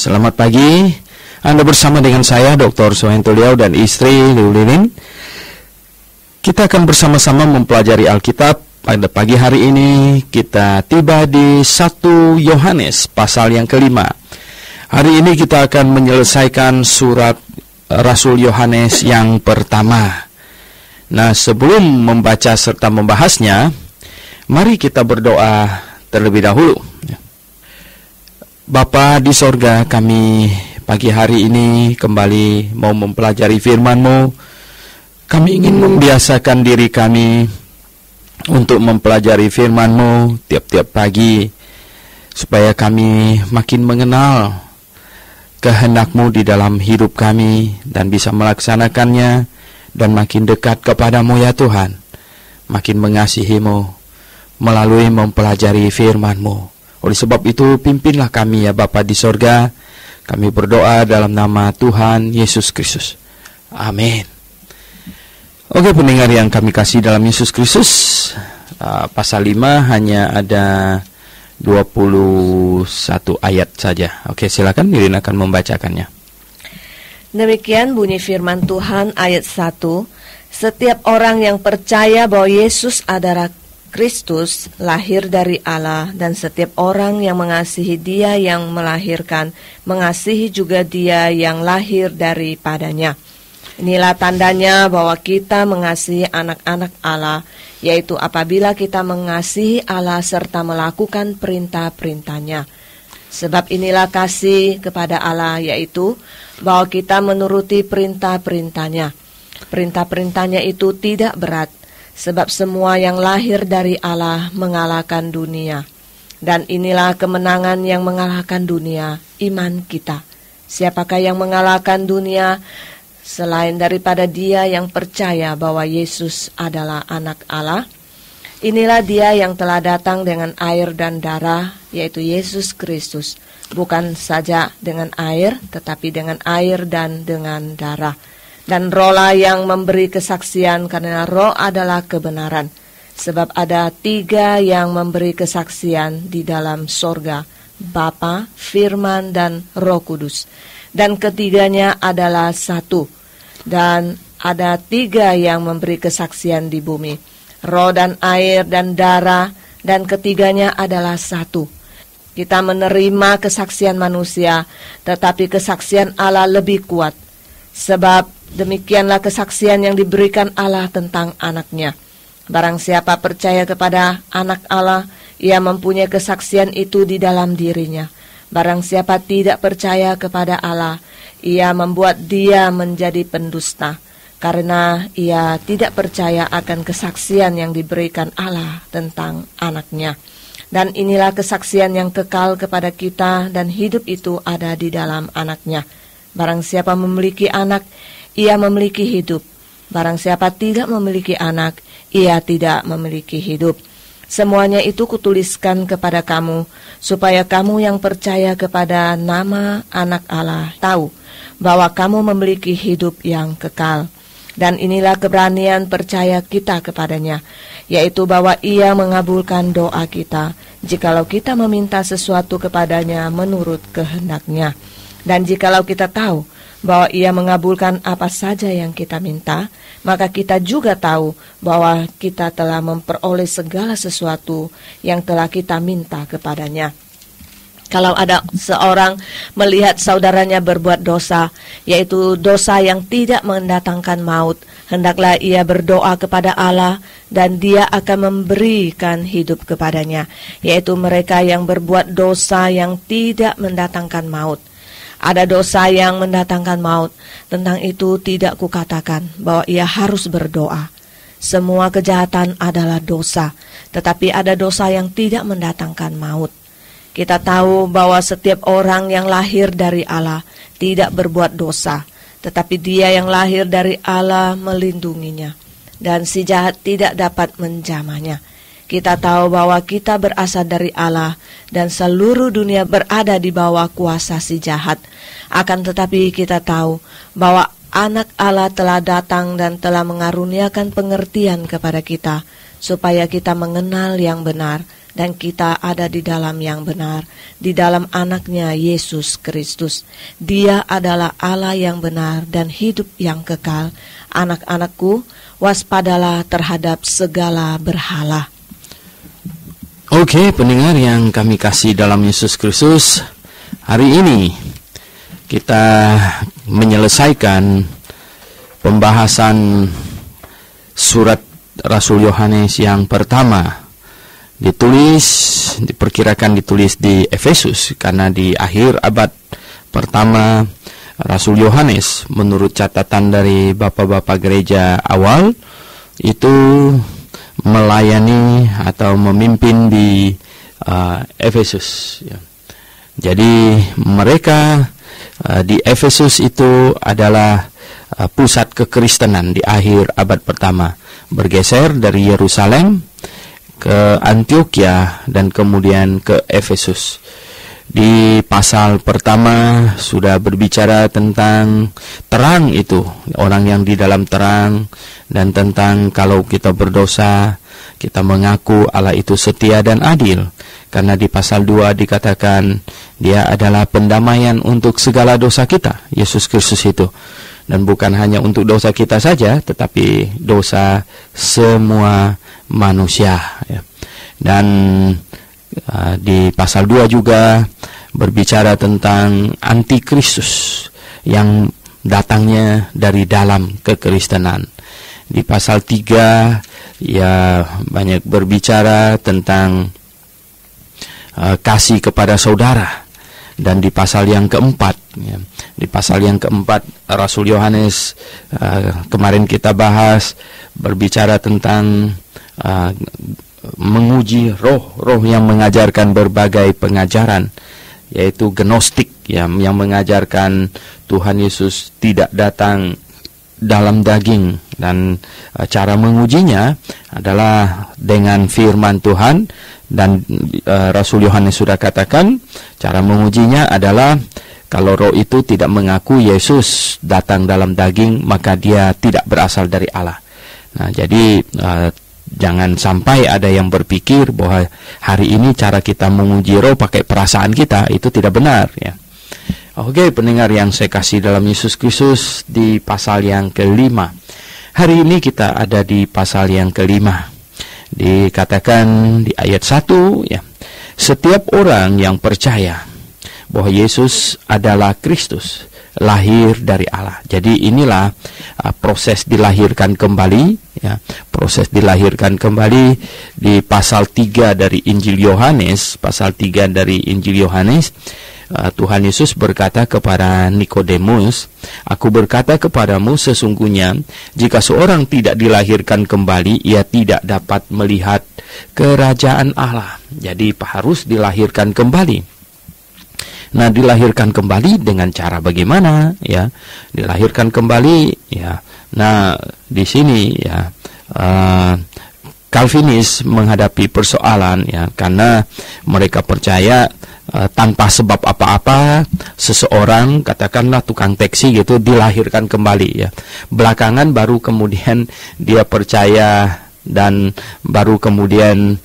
Selamat pagi. Anda bersama dengan saya Dr. Soento Liao dan istri Liu Lilin. Kita akan bersama-sama mempelajari Alkitab. Pada pagi hari ini kita tiba di 1 Yohanes pasal yang kelima. Hari ini kita akan menyelesaikan surat Rasul Yohanes yang pertama. Nah, sebelum membaca serta membahasnya, mari kita berdoa terlebih dahulu. Bapa di sorga, kami pagi hari ini kembali mau mempelajari firman-Mu. Kami ingin membiasakan diri kami untuk mempelajari firman-Mu tiap-tiap pagi, supaya kami makin mengenal kehendak-Mu di dalam hidup kami dan bisa melaksanakannya, dan makin dekat kepadamu ya Tuhan, makin mengasihi-Mu melalui mempelajari firman-Mu. Oleh sebab itu, pimpinlah kami ya Bapa di sorga. Kami berdoa dalam nama Tuhan Yesus Kristus. Amin. Oke, pendengar yang kami kasih dalam Yesus Kristus, pasal 5 hanya ada 21 ayat saja. Oke, silakan Mirin akan membacakannya. Demikian bunyi firman Tuhan ayat 1. Setiap orang yang percaya bahwa Yesus adalah Kristus lahir dari Allah, dan setiap orang yang mengasihi Dia yang melahirkan, mengasihi juga Dia yang lahir daripadanya. Inilah tandanya bahwa kita mengasihi anak-anak Allah, yaitu apabila kita mengasihi Allah serta melakukan perintah-perintahnya. Sebab inilah kasih kepada Allah, yaitu bahwa kita menuruti perintah-perintahnya. Perintah-perintahnya itu tidak berat, sebab semua yang lahir dari Allah mengalahkan dunia. Dan inilah kemenangan yang mengalahkan dunia, iman kita. Siapakah yang mengalahkan dunia selain daripada dia yang percaya bahwa Yesus adalah anak Allah? Inilah dia yang telah datang dengan air dan darah, yaitu Yesus Kristus. Bukan saja dengan air, tetapi dengan air dan dengan darah. Dan Roh-lah yang memberi kesaksian, karena Roh adalah kebenaran. Sebab ada 3 yang memberi kesaksian di dalam sorga, Bapa, Firman, dan Roh Kudus. Dan ketiganya adalah satu. Dan ada 3 yang memberi kesaksian di bumi, Roh dan air dan darah, dan ketiganya adalah satu. Kita menerima kesaksian manusia, tetapi kesaksian Allah lebih kuat. Sebab demikianlah kesaksian yang diberikan Allah tentang anak-Nya. Barang siapa percaya kepada anak Allah, ia mempunyai kesaksian itu di dalam dirinya. Barang siapa tidak percaya kepada Allah, ia membuat dia menjadi pendusta, karena ia tidak percaya akan kesaksian yang diberikan Allah tentang anak-Nya. Dan inilah kesaksian yang kekal kepada kita, dan hidup itu ada di dalam anak-Nya. Barang siapa memiliki anak, ia memiliki hidup. Barang siapa tidak memiliki anak, ia tidak memiliki hidup. Semuanya itu kutuliskan kepada kamu, supaya kamu yang percaya kepada nama anak Allah tahu bahwa kamu memiliki hidup yang kekal. Dan inilah keberanian percaya kita kepadanya, yaitu bahwa ia mengabulkan doa kita, jikalau kita meminta sesuatu kepadanya menurut kehendak-Nya. Dan jikalau kita tahu bahwa ia mengabulkan apa saja yang kita minta, maka kita juga tahu bahwa kita telah memperoleh segala sesuatu yang telah kita minta kepadanya. Kalau ada seorang melihat saudaranya berbuat dosa, yaitu dosa yang tidak mendatangkan maut, hendaklah ia berdoa kepada Allah, dan Dia akan memberikan hidup kepadanya, yaitu mereka yang berbuat dosa yang tidak mendatangkan maut. Ada dosa yang mendatangkan maut, tentang itu tidak kukatakan bahwa ia harus berdoa. Semua kejahatan adalah dosa, tetapi ada dosa yang tidak mendatangkan maut. Kita tahu bahwa setiap orang yang lahir dari Allah tidak berbuat dosa, tetapi Dia yang lahir dari Allah melindunginya, dan si jahat tidak dapat menjamahnya. Kita tahu bahwa kita berasal dari Allah, dan seluruh dunia berada di bawah kuasa si jahat. Akan tetapi kita tahu bahwa anak Allah telah datang dan telah mengaruniakan pengertian kepada kita, supaya kita mengenal yang benar, dan kita ada di dalam yang benar, di dalam anaknya Yesus Kristus. Dia adalah Allah yang benar dan hidup yang kekal. Anak-anakku, waspadalah terhadap segala berhala. Oke, pendengar yang kami kasih dalam Yesus Kristus, hari ini kita menyelesaikan pembahasan surat Rasul Yohanes yang pertama. Diperkirakan ditulis di Efesus, karena di akhir abad pertama Rasul Yohanes menurut catatan dari bapak-bapak gereja awal itu melayani atau memimpin di Efesus. Jadi mereka di Efesus itu adalah pusat kekristenan di akhir abad pertama, bergeser dari Yerusalem ke Antioquia dan kemudian ke Efesus. Di pasal pertama sudah berbicara tentang terang itu, orang yang di dalam terang, dan tentang kalau kita berdosa, kita mengaku Allah itu setia dan adil. Karena di pasal 2 dikatakan dia adalah pendamaian untuk segala dosa kita, Yesus Kristus itu. Dan bukan hanya untuk dosa kita saja, tetapi dosa semua manusia. Dan di pasal 2 juga berbicara tentang antikristus yang datangnya dari dalam kekristenan. Di pasal 3 ya banyak berbicara tentang kasih kepada saudara. Dan di pasal yang keempat, di pasal yang keempat Rasul Yohanes kemarin kita bahas berbicara tentang menguji roh yang mengajarkan berbagai pengajaran, yaitu gnostik yang mengajarkan Tuhan Yesus tidak datang dalam daging, dan cara mengujinya adalah dengan firman Tuhan. Dan Rasul Yohanes sudah katakan cara mengujinya adalah kalau roh itu tidak mengaku Yesus datang dalam daging, maka dia tidak berasal dari Allah. Nah, jadi jangan sampai ada yang berpikir bahwa hari ini cara kita menguji roh pakai perasaan kita, itu tidak benar ya. Oke, pendengar yang saya kasih dalam Yesus Kristus, di pasal yang kelima. Hari ini kita ada di pasal yang kelima. Dikatakan di ayat 1 ya, setiap orang yang percaya bahwa Yesus adalah Kristus, lahir dari Allah. Jadi inilah proses dilahirkan kembali ya, proses dilahirkan kembali di pasal 3 dari Injil Yohanes. Pasal 3 dari Injil Yohanes, Tuhan Yesus berkata kepada Nikodemus, "Aku berkata kepadamu, sesungguhnya jika seorang tidak dilahirkan kembali, ia tidak dapat melihat kerajaan Allah." Jadi harus dilahirkan kembali. Nah, dilahirkan kembali dengan cara bagaimana ya? Dilahirkan kembali ya. Nah, di sini ya Calvinis menghadapi persoalan ya, karena mereka percaya tanpa sebab apa-apa seseorang, katakanlah tukang taksi gitu, dilahirkan kembali ya. Belakangan baru kemudian dia percaya dan baru kemudian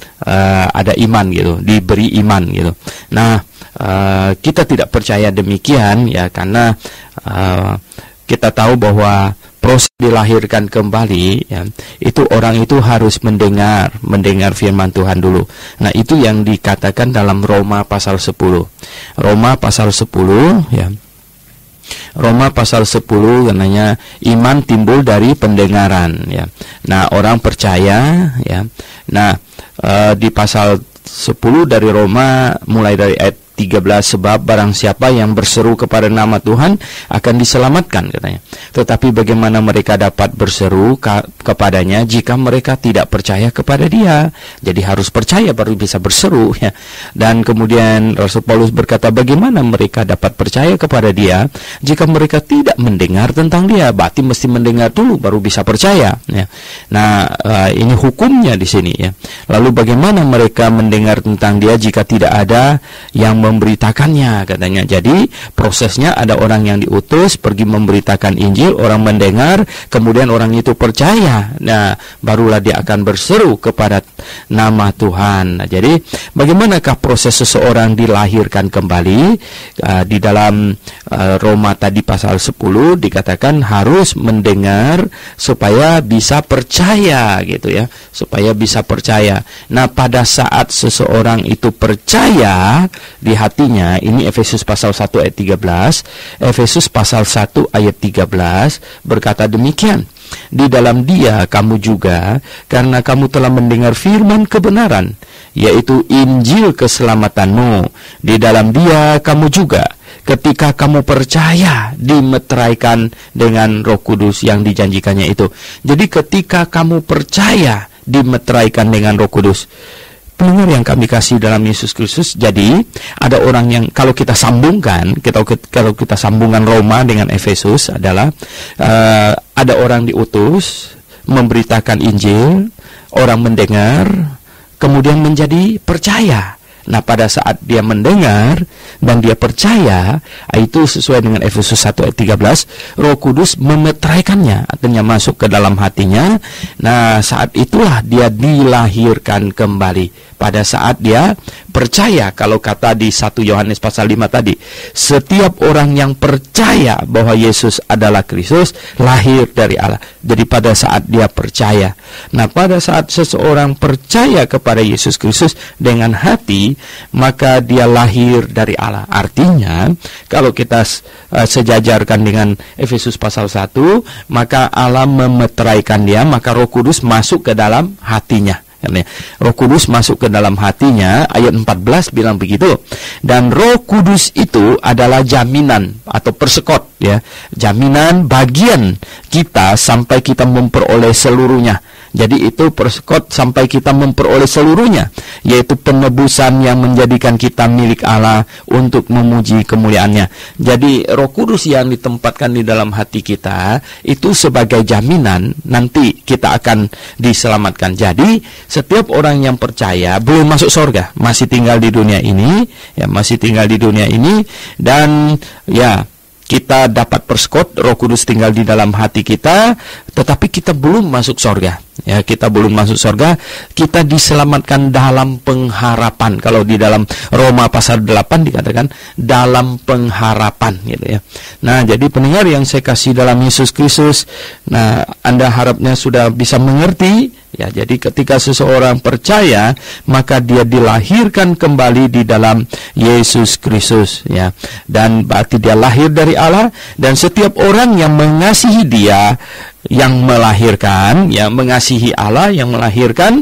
ada iman gitu, diberi iman gitu. Nah, kita tidak percaya demikian ya, karena kita tahu bahwa proses dilahirkan kembali ya, itu orang itu harus mendengar firman Tuhan dulu. Nah, itu yang dikatakan dalam Roma pasal 10. Roma pasal 10 ya. Roma pasal 10 katanya iman timbul dari pendengaran ya. Nah, orang percaya ya. Nah, di pasal 10 dari Roma mulai dari ayat 13, sebab barang siapa yang berseru kepada nama Tuhan akan diselamatkan katanya. Tetapi bagaimana mereka dapat berseru kepadanya jika mereka tidak percaya kepada dia? Jadi harus percaya baru bisa berseru ya. Dan kemudian Rasul Paulus berkata, bagaimana mereka dapat percaya kepada dia jika mereka tidak mendengar tentang dia? Berarti mesti mendengar dulu baru bisa percaya ya. Nah, ini hukumnya di sini ya. Lalu bagaimana mereka mendengar tentang dia jika tidak ada yang memberitakannya katanya. Jadi prosesnya ada orang yang diutus pergi memberitakan Injil, orang mendengar, kemudian orang itu percaya. Nah, barulah dia akan berseru kepada nama Tuhan. Nah, jadi bagaimanakah proses seseorang dilahirkan kembali? Di dalam Roma tadi pasal 10 dikatakan harus mendengar supaya bisa percaya gitu ya, supaya bisa percaya. Nah, pada saat seseorang itu percaya di hatinya, ini Efesus pasal 1 ayat 13, Efesus pasal 1 ayat 13 berkata demikian, di dalam Dia kamu juga, karena kamu telah mendengar firman kebenaran, yaitu Injil keselamatanmu, di dalam Dia kamu juga, ketika kamu percaya, dimeteraikan dengan Roh Kudus yang dijanjikannya itu. Jadi ketika kamu percaya, dimeteraikan dengan Roh Kudus. Pendengar yang kami kasih dalam Yesus Kristus, jadi ada orang yang kalau kita sambungkan, kalau kita sambungkan Roma dengan Efesus adalah ada orang diutus memberitakan Injil, orang mendengar, kemudian menjadi percaya. Nah, pada saat dia mendengar dan dia percaya, itu sesuai dengan Efesus 1 ayat 13, Roh Kudus memeteraikannya, artinya masuk ke dalam hatinya. Nah, saat itulah dia dilahirkan kembali. Pada saat dia percaya, kalau kata di 1 Yohanes pasal 5 tadi, setiap orang yang percaya bahwa Yesus adalah Kristus lahir dari Allah. Jadi pada saat dia percaya. Nah, pada saat seseorang percaya kepada Yesus Kristus dengan hati, maka dia lahir dari Allah. Artinya, kalau kita sejajarkan dengan Efesus pasal 1, maka Allah memeteraikan dia, maka Roh Kudus masuk ke dalam hatinya. Roh Kudus masuk ke dalam hatinya, ayat 14 bilang begitu. Dan Roh Kudus itu adalah jaminan atau persekot ya, jaminan bagian kita sampai kita memperoleh seluruhnya. Jadi itu persekot sampai kita memperoleh seluruhnya, yaitu penebusan yang menjadikan kita milik Allah untuk memuji kemuliaannya. Jadi Roh Kudus yang ditempatkan di dalam hati kita itu sebagai jaminan nanti kita akan diselamatkan. Jadi setiap orang yang percaya belum masuk surga, masih tinggal di dunia ini, ya masih tinggal di dunia ini, dan ya kita dapat persekot, Roh Kudus tinggal di dalam hati kita, tetapi kita belum masuk surga. Ya, kita belum masuk surga, kita diselamatkan dalam pengharapan. Kalau di dalam Roma pasal 8 dikatakan dalam pengharapan gitu ya. Nah, jadi pendengar yang saya kasih dalam Yesus Kristus, nah Anda harapnya sudah bisa mengerti. Ya, jadi ketika seseorang percaya, maka dia dilahirkan kembali di dalam Yesus Kristus ya. Dan berarti dia lahir dari Allah, dan setiap orang yang mengasihi Dia yang melahirkan, ya mengasihi Allah yang melahirkan,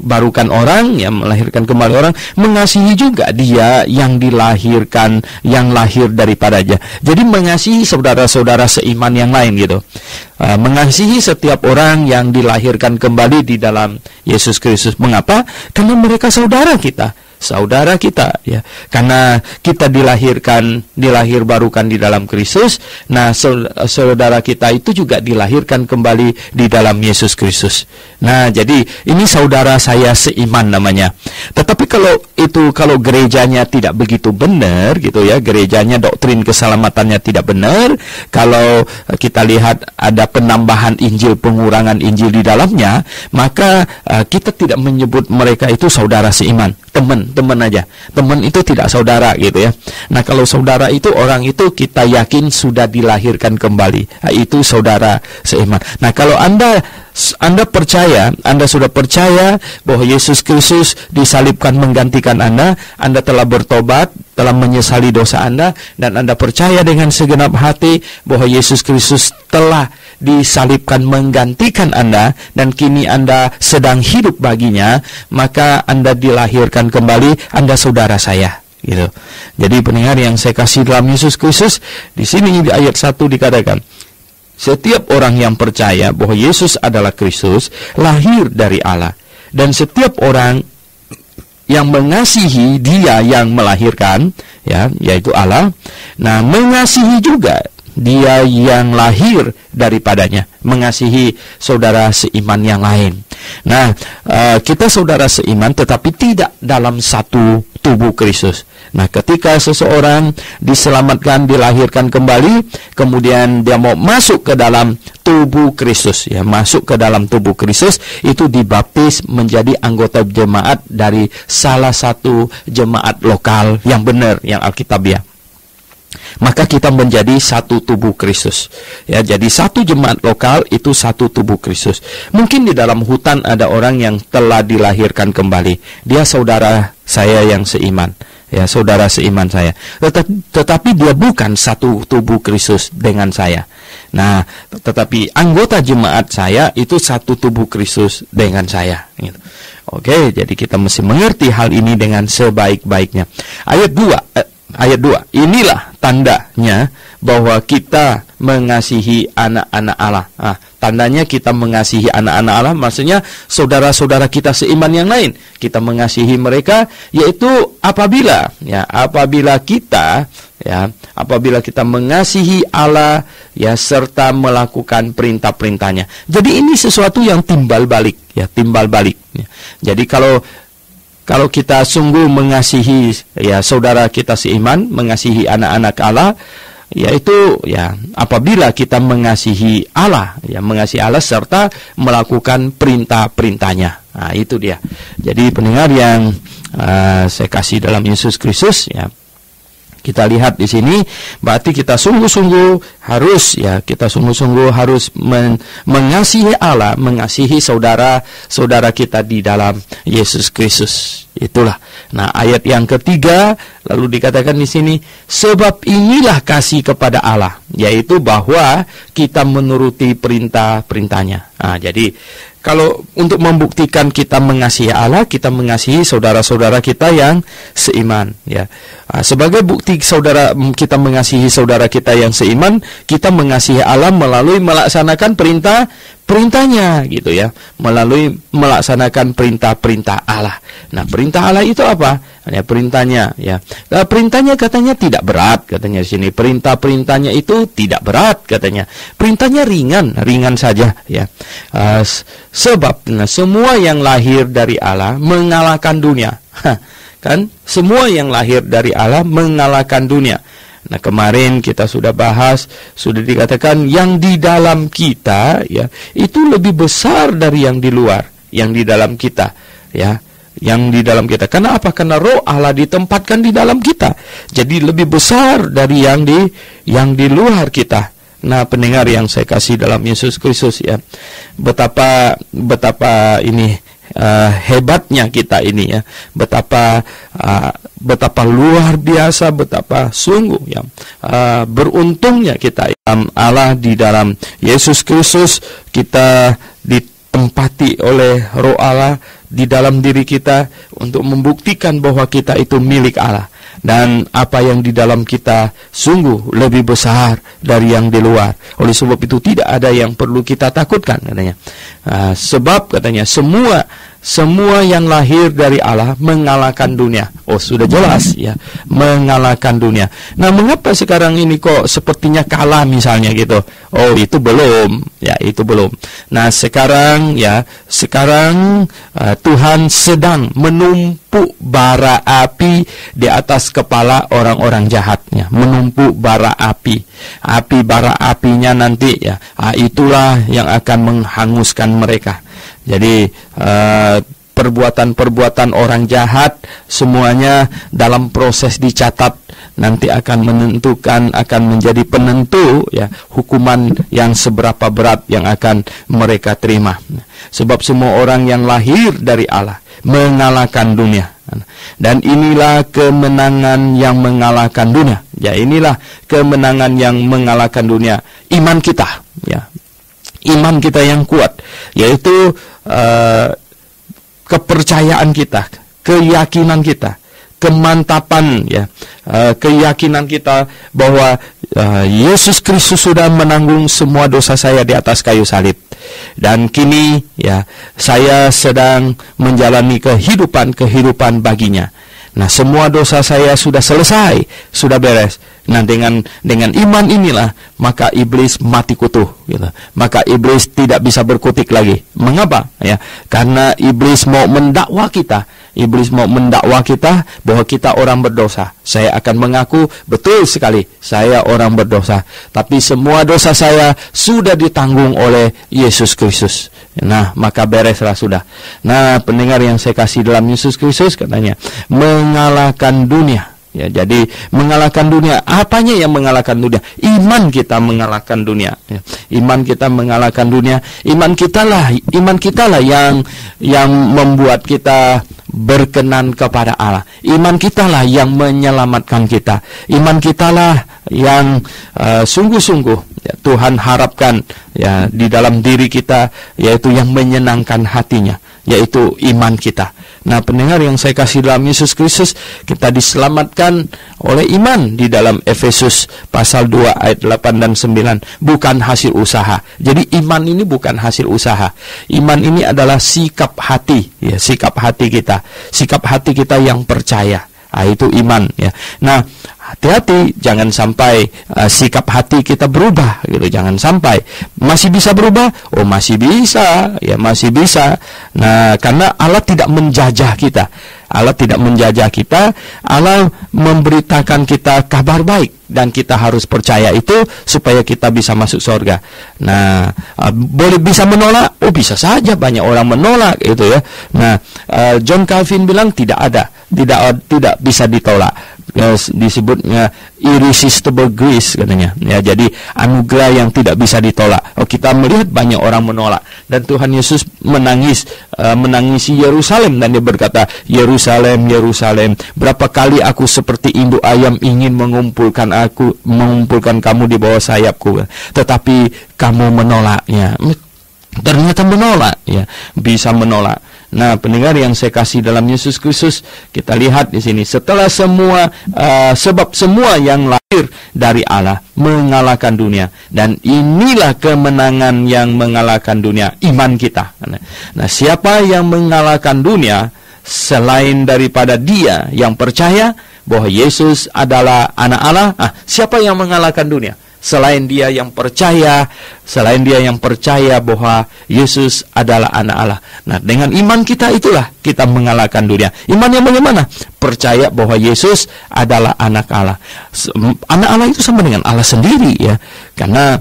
barukan orang, yang melahirkan kembali orang, mengasihi juga Dia yang dilahirkan, yang lahir daripadanya. Jadi mengasihi saudara-saudara seiman yang lain gitu. Mengasihi setiap orang yang dilahirkan kembali di dalam Yesus Kristus. Mengapa? Karena mereka saudara kita ya, karena kita dilahir barukan di dalam Kristus. Nah, saudara kita itu juga dilahirkan kembali di dalam Yesus Kristus. Nah, jadi ini saudara saya seiman namanya. Tetapi kalau gerejanya tidak begitu benar gitu ya, gerejanya doktrin keselamatannya tidak benar, kalau kita lihat ada penambahan Injil, pengurangan Injil di dalamnya, maka kita tidak menyebut mereka itu saudara seiman. Teman aja. Teman itu tidak saudara gitu ya. Nah, kalau saudara itu orang itu kita yakin sudah dilahirkan kembali. Nah, itu saudara seiman. Nah, kalau Anda percaya, Anda sudah percaya bahwa Yesus Kristus disalibkan menggantikan Anda telah bertobat, telah menyesali dosa Anda, dan Anda percaya dengan segenap hati bahwa Yesus Kristus telah disalibkan menggantikan Anda, dan kini Anda sedang hidup baginya, maka Anda dilahirkan kembali, Anda saudara saya gitu. Jadi pendengar yang saya kasih dalam Yesus Kristus, di sini di ayat 1 dikatakan, setiap orang yang percaya bahwa Yesus adalah Kristus lahir dari Allah, dan setiap orang yang mengasihi Dia yang melahirkan, ya, yaitu Allah, nah mengasihi juga Dia yang lahir daripadanya, mengasihi saudara seiman yang lain. Nah, kita saudara seiman tetapi tidak dalam satu tubuh Kristus. Nah, ketika seseorang diselamatkan, dilahirkan kembali, kemudian dia mau masuk ke dalam tubuh Kristus, ya, masuk ke dalam tubuh Kristus, itu dibaptis menjadi anggota jemaat dari salah satu jemaat lokal yang benar, yang Alkitabiah. Maka kita menjadi satu tubuh Kristus. Ya, jadi satu jemaat lokal itu satu tubuh Kristus. Mungkin di dalam hutan ada orang yang telah dilahirkan kembali. Dia saudara saya yang seiman. Ya, saudara seiman saya. Tetapi dia bukan satu tubuh Kristus dengan saya. Nah, tetapi anggota jemaat saya itu satu tubuh Kristus dengan saya. Gitu. Oke, jadi kita mesti mengerti hal ini dengan sebaik-baiknya. Ayat 2, inilah tandanya bahwa kita mengasihi anak-anak Allah. Tandanya kita mengasihi anak-anak Allah, maksudnya saudara-saudara kita seiman yang lain. Kita mengasihi mereka, yaitu apabila kita mengasihi Allah, ya, serta melakukan perintah-perintahnya. Jadi ini sesuatu yang timbal balik. Jadi kalau kita sungguh mengasihi, ya, saudara kita seiman, mengasihi anak-anak Allah, yaitu, ya, apabila kita mengasihi Allah, ya, mengasihi Allah serta melakukan perintah-perintahnya. Nah, itu dia. Jadi pendengar yang saya kasih dalam Yesus Kristus, ya, kita lihat di sini, berarti kita sungguh-sungguh harus mengasihi Allah, mengasihi saudara-saudara kita di dalam Yesus Kristus. Itulah. Nah, ayat yang ketiga lalu dikatakan di sini, sebab inilah kasih kepada Allah, yaitu bahwa kita menuruti perintah-perintahnya. Nah, jadi kalau untuk membuktikan kita mengasihi Allah, kita mengasihi saudara-saudara kita yang seiman, ya. Sebagai bukti kita mengasihi saudara kita yang seiman, kita mengasihi Allah melalui melaksanakan perintahnya, gitu ya, melalui melaksanakan perintah-perintah Allah. Nah, perintah Allah itu apa? Ya, perintahnya, ya. Perintahnya katanya tidak berat, katanya di sini. Perintah-perintahnya itu tidak berat, katanya. Perintahnya ringan saja, ya. Sebab semua yang lahir dari Allah mengalahkan dunia. Kan? Semua yang lahir dari Allah mengalahkan dunia. Nah, kemarin kita sudah bahas, sudah dikatakan yang di dalam kita, ya, itu lebih besar dari yang di luar, yang di dalam kita, ya, yang di dalam kita. Karena apa? Karena Roh Allah ditempatkan di dalam kita. Jadi lebih besar dari yang di luar kita. Nah, pendengar yang saya kasih dalam Yesus Kristus, ya, betapa ini hebatnya kita ini, ya, betapa luar biasa, betapa sungguh, ya, beruntungnya kita Allah di dalam Yesus Kristus. Kita ditempati oleh Roh Allah di dalam diri kita untuk membuktikan bahwa kita itu milik Allah. Dan apa yang di dalam kita sungguh lebih besar dari yang di luar. Oleh sebab itu tidak ada yang perlu kita takutkan, katanya. Sebab katanya semua yang lahir dari Allah mengalahkan dunia. Oh, sudah jelas, ya, mengalahkan dunia. Nah, mengapa sekarang ini kok sepertinya kalah misalnya gitu? Oh, itu belum, ya, itu belum. Nah, sekarang Tuhan sedang menumpuk bara api di atas kepala orang-orang jahatnya. Menumpuk bara api. Bara apinya nanti, ya, itulah yang akan menghanguskan mereka. Jadi perbuatan-perbuatan orang jahat semuanya dalam proses dicatat, nanti akan menjadi penentu, ya, hukuman yang seberapa berat yang akan mereka terima. Sebab semua orang yang lahir dari Allah mengalahkan dunia. Dan inilah kemenangan yang mengalahkan dunia. Ya, inilah kemenangan yang mengalahkan dunia. Iman kita, ya. Iman kita yang kuat, yaitu kepercayaan kita, keyakinan kita, kemantapan, ya, keyakinan kita bahwa Yesus Kristus sudah menanggung semua dosa saya di atas kayu salib. Dan kini, ya, saya sedang menjalani kehidupan baginya. Nah, semua dosa saya sudah selesai, sudah beres. Nah, dengan iman inilah maka iblis mati kutuh, gitu. Maka iblis tidak bisa berkutik lagi. Mengapa? Ya, karena iblis mau mendakwa kita, iblis mau mendakwa kita bahwa kita orang berdosa. Saya akan mengaku betul sekali saya orang berdosa, tapi semua dosa saya sudah ditanggung oleh Yesus Kristus. Nah, maka bereslah sudah. Nah, pendengar yang saya kasih dalam Yesus Kristus, katanya mengalahkan dunia. Ya, jadi mengalahkan dunia. Apanya yang mengalahkan dunia? Iman kita mengalahkan dunia. Ya, iman kita mengalahkan dunia. Iman kita lah yang membuat kita berkenan kepada Allah. Iman kita lah yang menyelamatkan kita. Iman kita lah yang sungguh-sungguh Tuhan harapkan ya di dalam diri kita, yaitu yang menyenangkan hatinya, yaitu iman kita. Nah, pendengar yang saya kasih dalam Yesus Kristus, kita diselamatkan oleh iman di dalam Efesus pasal 2 ayat 8 dan 9, bukan hasil usaha. Jadi iman ini bukan hasil usaha. Iman ini adalah sikap hati, ya, sikap hati kita. Sikap hati kita yang percaya. Itu iman, ya. Nah, hati-hati jangan sampai sikap hati kita berubah gitu, jangan sampai. Masih bisa berubah? Oh, masih bisa, ya, masih bisa. Nah, karena Allah tidak menjajah kita. Allah tidak menjajah kita. Allah memberitakan kita kabar baik dan kita harus percaya itu supaya kita bisa masuk surga. Nah, boleh bisa menolak? Oh, bisa saja, banyak orang menolak itu ya. Nah, John Calvin bilang tidak bisa ditolak. Disebutnya irresistible grace katanya. Ya, jadi anugerah yang tidak bisa ditolak. Oh, kita melihat banyak orang menolak dan Tuhan Yesus menangisi Yerusalem dan dia berkata, Yerusalem, Yerusalem, berapa kali aku seperti induk ayam ingin mengumpulkan kamu di bawah sayapku, tetapi kamu menolaknya. Ternyata menolak, ya, bisa menolak. Nah, pendengar yang saya kasih dalam Yesus Kristus, kita lihat di sini setelah sebab semua yang lahir dari Allah mengalahkan dunia, dan inilah kemenangan yang mengalahkan dunia, iman kita. Nah, siapa yang mengalahkan dunia selain daripada dia yang percaya bahwa Yesus adalah anak Allah? Siapa yang mengalahkan dunia? Selain dia yang percaya bahwa Yesus adalah anak Allah. Nah, dengan iman kita itulah kita mengalahkan dunia. Iman yang bagaimana? Percaya bahwa Yesus adalah anak Allah. Anak Allah itu sama dengan Allah sendiri, ya. Karena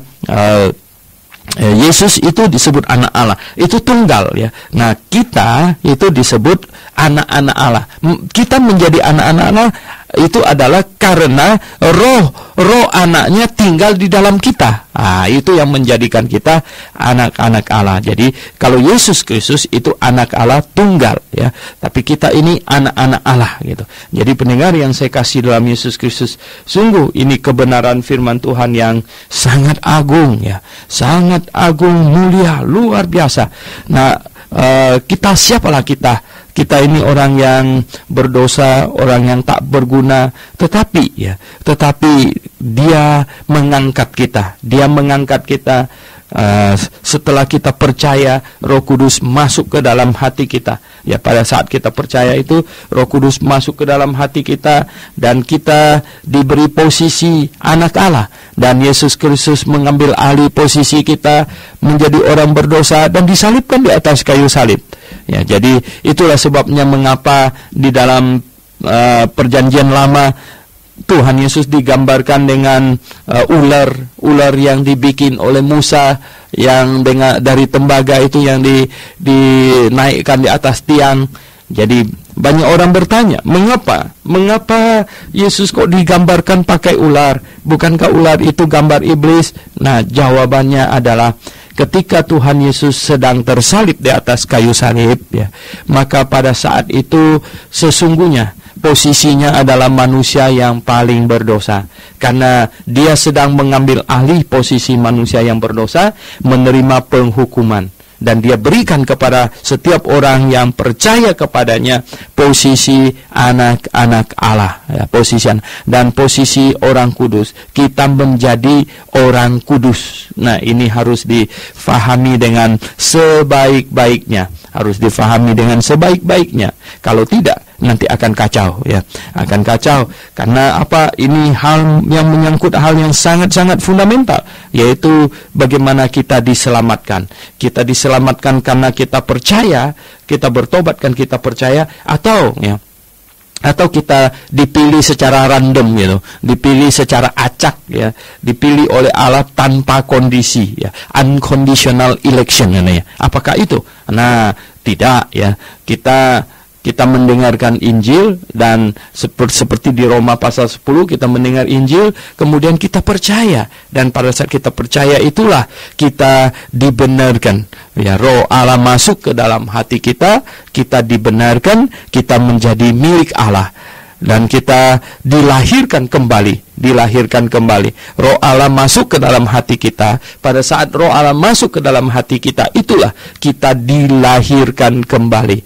Yesus itu disebut anak Allah, itu tunggal, ya. Nah, kita itu disebut anak-anak Allah. Kita menjadi anak-anak Allah itu adalah karena roh anaknya tinggal di dalam kita. Itu yang menjadikan kita anak-anak Allah. Jadi kalau Yesus Kristus itu anak Allah tunggal, ya, tapi kita ini anak-anak Allah gitu. Jadi pendengar yang saya kasih dalam Yesus Kristus, sungguh ini kebenaran firman Tuhan yang sangat agung, ya, sangat agung, mulia, luar biasa. Nah, kita siapalah kita? Kita ini orang yang berdosa, orang yang tak berguna, tetapi Dia mengangkat kita. Dia mengangkat kita setelah kita percaya, Roh Kudus masuk ke dalam hati kita. Ya, pada saat kita percaya itu, Roh Kudus masuk ke dalam hati kita dan kita diberi posisi anak Allah, dan Yesus Kristus mengambil alih posisi kita menjadi orang berdosa dan disalibkan di atas kayu salib. Ya, jadi itulah sebabnya mengapa di dalam perjanjian lama Tuhan Yesus digambarkan dengan ular yang dibikin oleh Musa, yang dari tembaga itu yang dinaikkan di atas tiang. Jadi banyak orang bertanya, mengapa Yesus kok digambarkan pakai ular? Bukankah ular itu gambar iblis? Nah, jawabannya adalah ketika Tuhan Yesus sedang tersalib di atas kayu salib, ya, maka pada saat itu sesungguhnya posisinya adalah manusia yang paling berdosa, karena dia sedang mengambil alih posisi manusia yang berdosa, menerima penghukuman, dan dia berikan kepada setiap orang yang percaya kepadanya posisi anak-anak Allah, ya, dan posisi orang kudus. Kita menjadi orang kudus. Nah, ini harus difahami dengan sebaik-baiknya. Kalau tidak, nanti akan kacau ya, akan kacau. Karena apa? Ini hal yang menyangkut hal yang sangat-sangat fundamental, yaitu bagaimana kita diselamatkan. Kita diselamatkan karena kita percaya, kita bertobat kan kita percaya, atau kita dipilih secara random gitu, dipilih secara acak ya, dipilih oleh Allah tanpa kondisi ya, unconditional election ya. Apakah itu? Nah, tidak ya. Kita mendengarkan Injil, dan seperti di Roma pasal 10 kita mendengar Injil, kemudian kita percaya, dan pada saat kita percaya itulah kita dibenarkan ya. Roh Allah masuk ke dalam hati kita, kita dibenarkan, kita menjadi milik Allah, dan kita dilahirkan kembali. Roh Allah masuk ke dalam hati kita. Pada saat Roh Allah masuk ke dalam hati kita, itulah kita dilahirkan kembali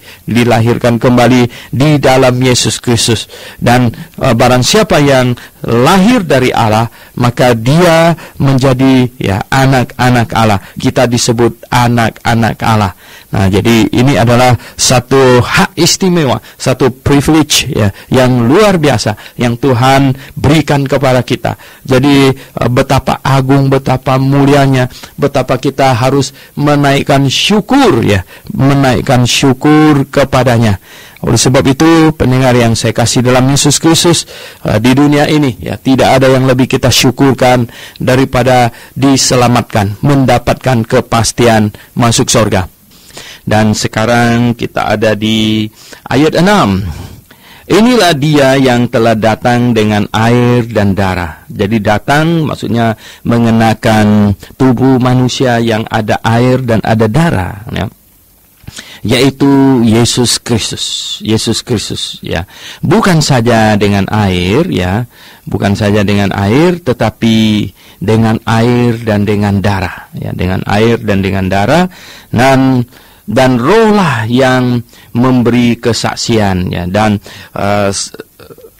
di dalam Yesus Kristus. Dan barang siapa yang lahir dari Allah, maka dia menjadi ya anak-anak Allah. Kita disebut anak-anak Allah. Nah, jadi ini adalah satu hak istimewa, satu privilege ya, yang luar biasa yang Tuhan berikan kepada kita. Jadi betapa agung, betapa mulianya, betapa kita harus menaikkan syukur kepadanya. Oleh sebab itu, pendengar yang saya kasih dalam Yesus Kristus, di dunia ini ya, tidak ada yang lebih kita syukurkan daripada diselamatkan, mendapatkan kepastian masuk surga. Dan sekarang kita ada di ayat 6. Inilah dia yang telah datang dengan air dan darah. Jadi datang maksudnya mengenakan tubuh manusia yang ada air dan ada darah ya. Yaitu Yesus Kristus ya. Bukan saja dengan air ya, tetapi dengan air dan dengan darah ya, dan Roh lah yang memberi kesaksian ya. Dan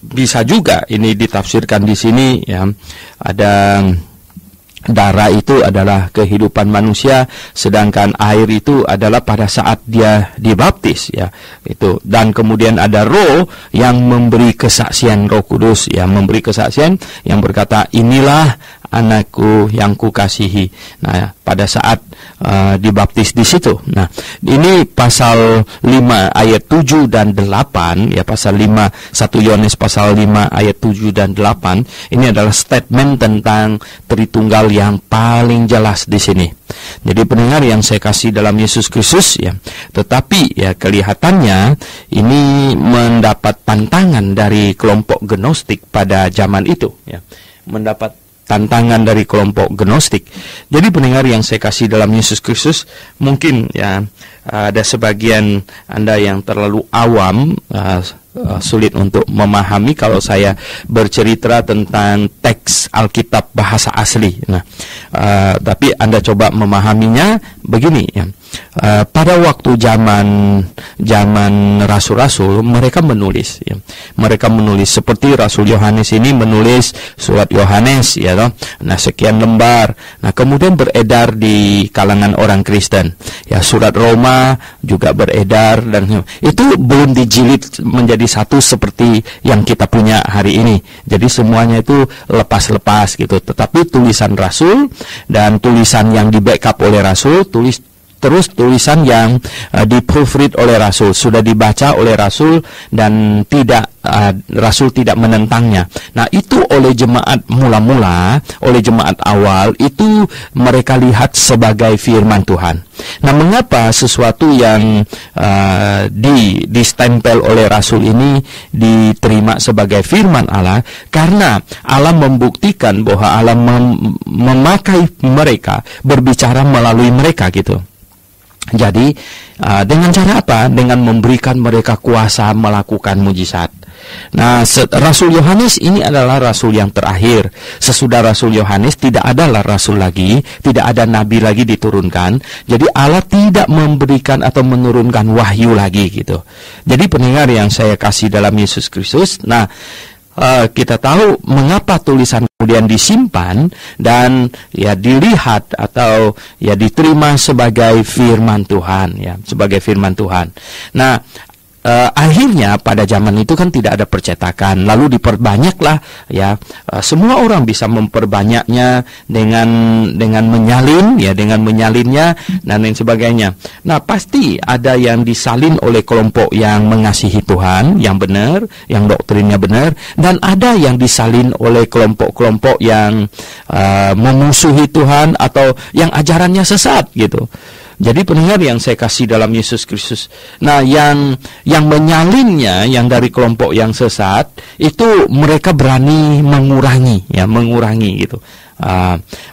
bisa juga ini ditafsirkan di sini ya, ada darah itu adalah kehidupan manusia, sedangkan air itu adalah pada saat dia dibaptis ya, itu. Dan kemudian ada Roh yang memberi kesaksian, Roh Kudus yang memberi kesaksian, yang berkata, inilah anakku yang kukasihi. Nah, pada saat dibaptis di situ. Nah, ini pasal 5 ayat 7 dan 8 ya, pasal 5 1 Yohanes pasal 5 ayat 7 dan 8. Ini adalah statement tentang Tritunggal yang paling jelas di sini. Jadi pendengar yang saya kasih dalam Yesus Kristus ya, tetapi ya kelihatannya ini mendapat tantangan dari kelompok Gnostik pada zaman itu ya. Tantangan dari kelompok Gnostik. Jadi pendengar yang saya kasih dalam Yesus Kristus, mungkin ya ada sebagian Anda yang terlalu awam, sulit untuk memahami kalau saya bercerita tentang teks Alkitab bahasa asli. Nah, tapi Anda coba memahaminya begini ya. Pada waktu zaman rasul-rasul, mereka menulis ya. Mereka menulis seperti Rasul Yohanes ini menulis surat Yohanes ya toh. Nah, sekian lembar. Nah, kemudian beredar di kalangan orang Kristen. Ya, surat Roma juga beredar, dan itu belum dijilid menjadi satu seperti yang kita punya hari ini. Jadi semuanya itu lepas-lepas gitu. Tetapi tulisan rasul dan tulisan yang di backup oleh rasul, terus tulisan yang di-proofread oleh rasul, sudah dibaca oleh rasul dan rasul tidak menentangnya. Nah, itu oleh jemaat mula-mula, oleh jemaat awal, itu mereka lihat sebagai firman Tuhan. Nah, mengapa sesuatu yang distempel oleh rasul ini diterima sebagai firman Allah? Karena Allah membuktikan bahwa Allah memakai mereka, berbicara melalui mereka gitu. Jadi dengan cara apa? Dengan memberikan mereka kuasa melakukan mujizat. Nah, Rasul Yohanes ini adalah rasul yang terakhir. Sesudah Rasul Yohanes tidak adalah rasul lagi, tidak ada nabi lagi diturunkan. Jadi Allah tidak memberikan atau menurunkan wahyu lagi gitu. Jadi pendengar yang saya kasih dalam Yesus Kristus, nah kita tahu mengapa tulisan kemudian disimpan dan ya dilihat atau ya diterima sebagai firman Tuhan ya, sebagai firman Tuhan. Nah, akhirnya pada zaman itu kan tidak ada percetakan, lalu diperbanyaklah ya, semua orang bisa memperbanyaknya dengan menyalin ya, dengan menyalinnya dan lain sebagainya. Nah, pasti ada yang disalin oleh kelompok yang mengasihi Tuhan, yang benar, yang doktrinnya benar, dan ada yang disalin oleh kelompok-kelompok yang memusuhi Tuhan atau yang ajarannya sesat gitu. Jadi pendengar yang saya kasih dalam Yesus Kristus, nah yang menyalinnya, yang dari kelompok yang sesat, itu mereka berani mengurangi gitu.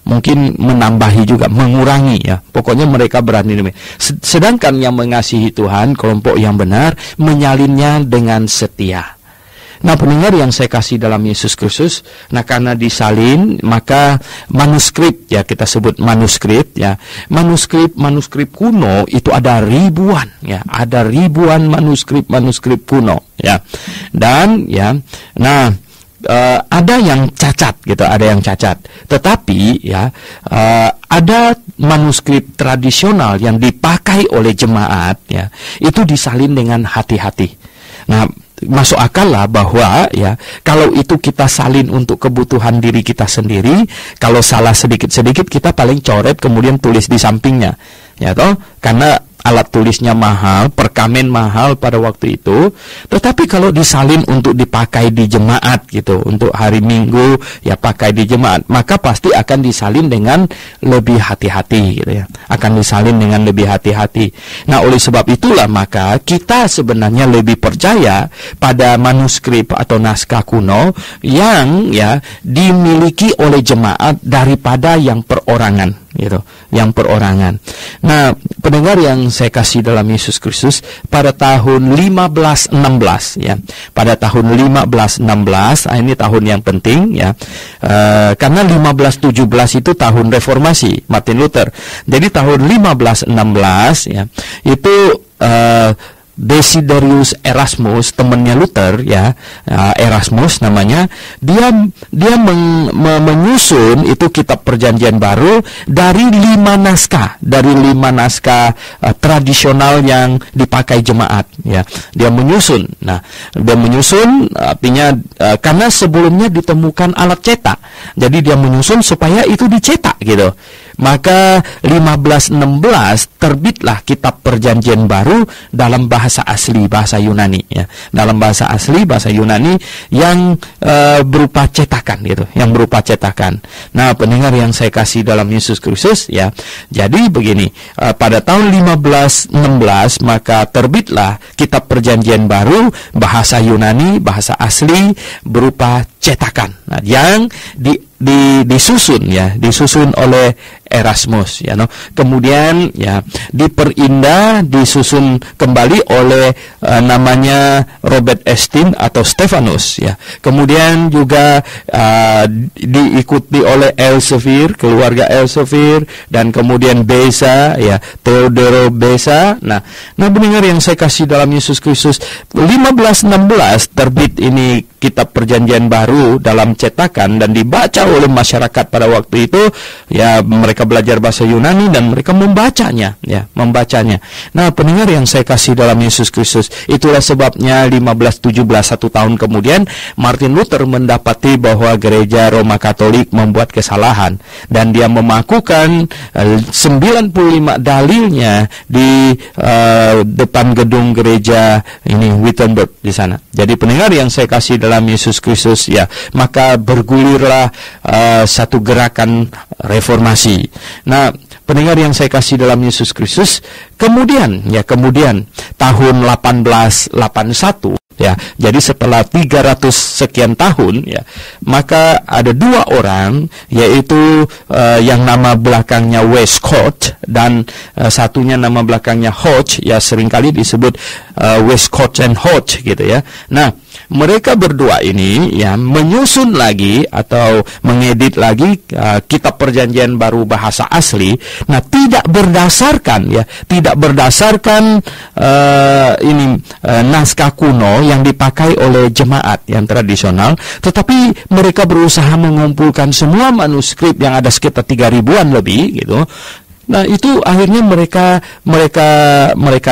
Mungkin menambahi juga, mengurangi ya. Pokoknya mereka berani. Sedangkan yang mengasihi Tuhan, kelompok yang benar, menyalinnya dengan setia. Nah, pendengar yang saya kasih dalam Yesus Kristus, nah karena disalin, maka manuskrip ya, kita sebut manuskrip ya. Manuskrip kuno itu ada ribuan ya, ada ribuan manuskrip kuno ya. Dan ya, nah ada yang cacat gitu, ada yang cacat. Tetapi ya, ada manuskrip tradisional yang dipakai oleh jemaat ya, itu disalin dengan hati-hati. Nah, masuk akal lah bahwa ya, kalau itu kita salin untuk kebutuhan diri kita sendiri, kalau salah sedikit-sedikit kita paling coret kemudian tulis di sampingnya ya toh, karena alat tulisnya mahal, perkamen mahal pada waktu itu. Tetapi kalau disalin untuk dipakai di jemaat gitu, untuk hari Minggu ya pakai di jemaat, maka pasti akan disalin dengan lebih hati-hati gitu ya, akan disalin dengan lebih hati-hati. Nah, oleh sebab itulah maka kita sebenarnya lebih percaya pada manuskrip atau naskah kuno yang ya dimiliki oleh jemaat daripada yang perorangan gitu, yang perorangan. Nah, pendengar yang saya kasih dalam Yesus Kristus, pada tahun 1516 ya, pada tahun 1516, ini tahun yang penting ya, karena 1517 itu tahun reformasi Martin Luther. Jadi tahun 1516 ya, itu Desiderius Erasmus, temannya Luther ya, Erasmus namanya, dia menyusun itu kitab Perjanjian Baru dari 5 naskah tradisional yang dipakai jemaat ya. Dia menyusun. Nah, dia menyusun artinya karena sebelumnya ditemukan alat cetak. Jadi dia menyusun supaya itu dicetak gitu. Maka 1516 terbitlah kitab Perjanjian Baru dalam bahasa asli, bahasa Yunani ya. Dalam bahasa asli, bahasa Yunani yang berupa cetakan gitu, yang berupa cetakan. Nah, pendengar yang saya kasih dalam Yesus Kristus ya. Jadi begini, pada tahun 1516 maka terbitlah kitab Perjanjian Baru bahasa Yunani, bahasa asli berupa cetakan. Nah, yang disusun oleh Erasmus ya, no. Kemudian ya diperindah, disusun kembali oleh namanya Robert Estienne atau Stephanus ya. Kemudian juga diikuti oleh Elsevier, keluarga Elsevier, dan kemudian Beza ya, Theodore Beza. Nah pendengar yang saya kasih dalam Yesus Kristus, 1516 terbit ini kitab Perjanjian Baru dalam cetakan dan dibaca oleh masyarakat pada waktu itu ya. Mereka belajar bahasa Yunani dan mereka membacanya ya, membacanya. Nah, pendengar yang saya kasih dalam Yesus Kristus, itulah sebabnya 1517, 1 tahun kemudian, Martin Luther mendapati bahwa gereja Roma Katolik membuat kesalahan dan dia memakukan 95 dalilnya di depan gedung gereja ini Wittenberg di sana. Jadi pendengar yang saya kasih dalam Yesus Kristus ya, maka bergulirlah satu gerakan reformasi. Nah, pendengar yang saya kasih dalam Yesus Kristus, kemudian tahun 1881 ya, jadi setelah 300 sekian tahun ya, maka ada 2 orang, yaitu yang nama belakangnya Westcott dan satunya nama belakangnya Hodge ya, seringkali disebut Westcott and Hodge gitu ya. Nah, mereka berdua ini ya menyusun lagi atau mengedit lagi kitab Perjanjian Baru bahasa asli. Nah, tidak berdasarkan naskah kuno yang dipakai oleh jemaat yang tradisional, tetapi mereka berusaha mengumpulkan semua manuskrip yang ada sekitar 3.000-an lebih gitu. Nah, itu akhirnya mereka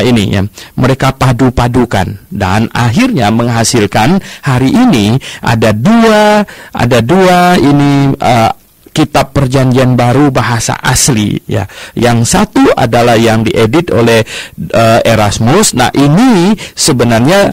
ini ya, mereka padu-padukan dan akhirnya menghasilkan hari ini ada dua ini kitab Perjanjian Baru bahasa asli ya. Yang satu adalah yang diedit oleh Erasmus. Nah, ini sebenarnya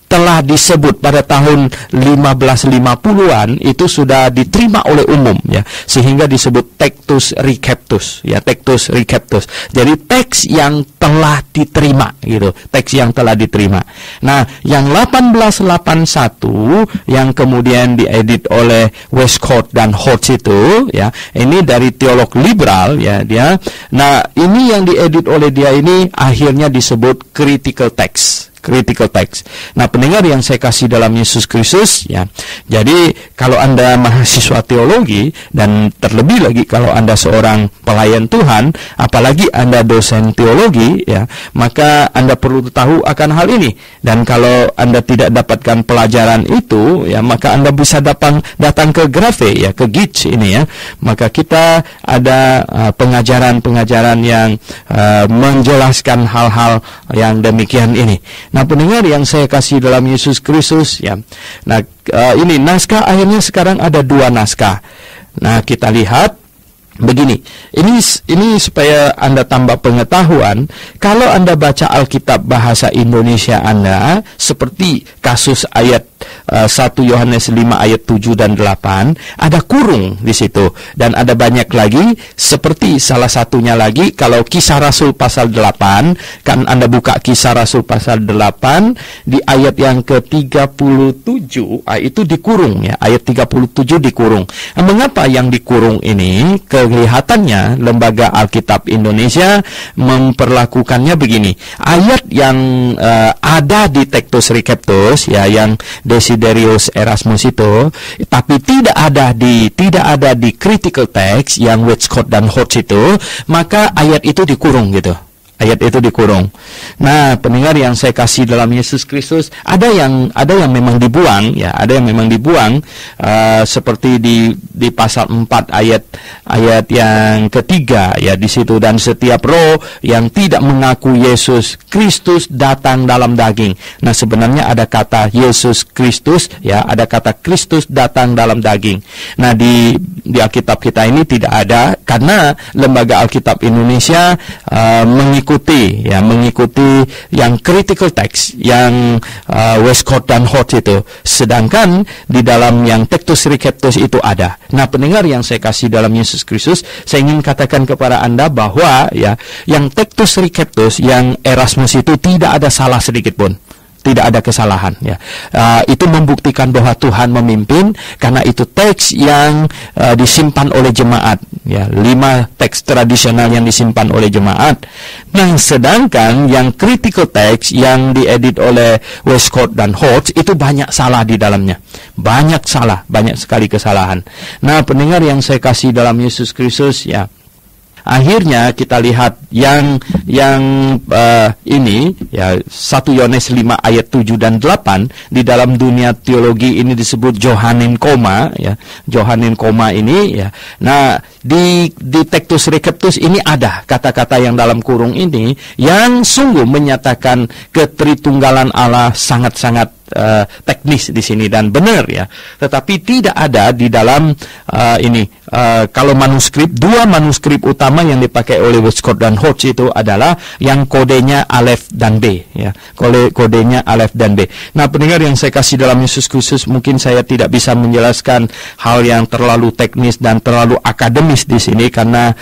telah disebut pada tahun 1550-an, itu sudah diterima oleh umum ya, sehingga disebut Textus Receptus ya, Textus Receptus. Jadi teks yang telah diterima gitu, teks yang telah diterima. Nah, yang 1881 yang kemudian diedit oleh Westcott dan Hodge itu ya, ini dari teolog liberal ya dia. Nah, ini yang diedit oleh dia ini akhirnya disebut critical text. Critical text. Nah, pendengar yang saya kasih dalam Yesus Kristus ya. Jadi kalau Anda mahasiswa teologi dan terlebih lagi kalau Anda seorang pelayan Tuhan, apalagi Anda dosen teologi ya, maka Anda perlu tahu akan hal ini. Dan kalau Anda tidak dapatkan pelajaran itu ya, maka Anda bisa datang ke Grafe ya, ke GITS ini ya. Maka kita ada pengajaran-pengajaran yang menjelaskan hal-hal yang demikian ini. Nah, pendengar yang saya kasih dalam Yesus Kristus ya. Nah, ini naskah akhirnya sekarang ada 2 naskah. Nah, kita lihat begini. Ini supaya Anda tambah pengetahuan. Kalau Anda baca Alkitab bahasa Indonesia Anda, seperti kasus ayat 1 Yohanes 5 ayat 7 dan 8, ada kurung di situ. Dan ada banyak lagi, seperti salah satunya lagi, kalau Kisah Rasul pasal 8, kan Anda buka Kisah Rasul pasal 8, di ayat yang ke-37, itu dikurung ya, ayat 37 dikurung. Nah, mengapa yang dikurung ini? Kelihatannya Lembaga Alkitab Indonesia memperlakukannya begini. Ayat yang ada di Textus Receptus ya, yang Desiderius Erasmus itu, tapi tidak ada di critical text yang Westcott dan Hodge itu, maka ayat itu dikurung gitu. Ayat itu dikurung. Nah, pendengar yang saya kasih dalam Yesus Kristus, ada yang memang dibuang ya, ada yang memang dibuang seperti di pasal 4 ayat yang ketiga ya di situ, dan setiap roh yang tidak mengaku Yesus Kristus datang dalam daging. Nah, sebenarnya ada kata Yesus Kristus ya, ada kata Kristus datang dalam daging. Nah, di Alkitab kita ini tidak ada, karena Lembaga Alkitab Indonesia mengikuti yang critical text yang Westcott dan Hodge itu, sedangkan di dalam yang Textus Receptus itu ada. Nah, pendengar yang saya kasih dalam Yesus Kristus, saya ingin katakan kepada Anda bahwa ya, yang Textus Receptus yang Erasmus itu tidak ada salah sedikit pun. Tidak ada kesalahan ya. Itu membuktikan bahwa Tuhan memimpin, karena itu teks yang disimpan oleh jemaat ya, 5 teks tradisional yang disimpan oleh jemaat. Nah, sedangkan yang critical text yang diedit oleh Westcott dan Hodge itu banyak salah di dalamnya. Banyak sekali kesalahan. Nah, pendengar yang saya kasih dalam Yesus Kristus ya, akhirnya kita lihat yang ini ya, 1 Yohanes 5 ayat 7 dan 8 di dalam dunia teologi ini disebut Johannine Koma ya. Johannine Koma ini ya. Nah, di Textus Receptus ini ada kata-kata yang dalam kurung ini yang sungguh menyatakan ketritunggalan Allah sangat-sangat teknis di sini dan benar ya. Tetapi tidak ada di dalam kalau manuskrip, 2 manuskrip utama yang dipakai oleh Westcott dan Hodge itu adalah yang kodenya Alef dan B ya. Kodenya Alef dan B. Nah, pendengar yang saya kasih dalam Yesus Kristus, mungkin saya tidak bisa menjelaskan hal yang terlalu teknis dan terlalu akademis di sini, karena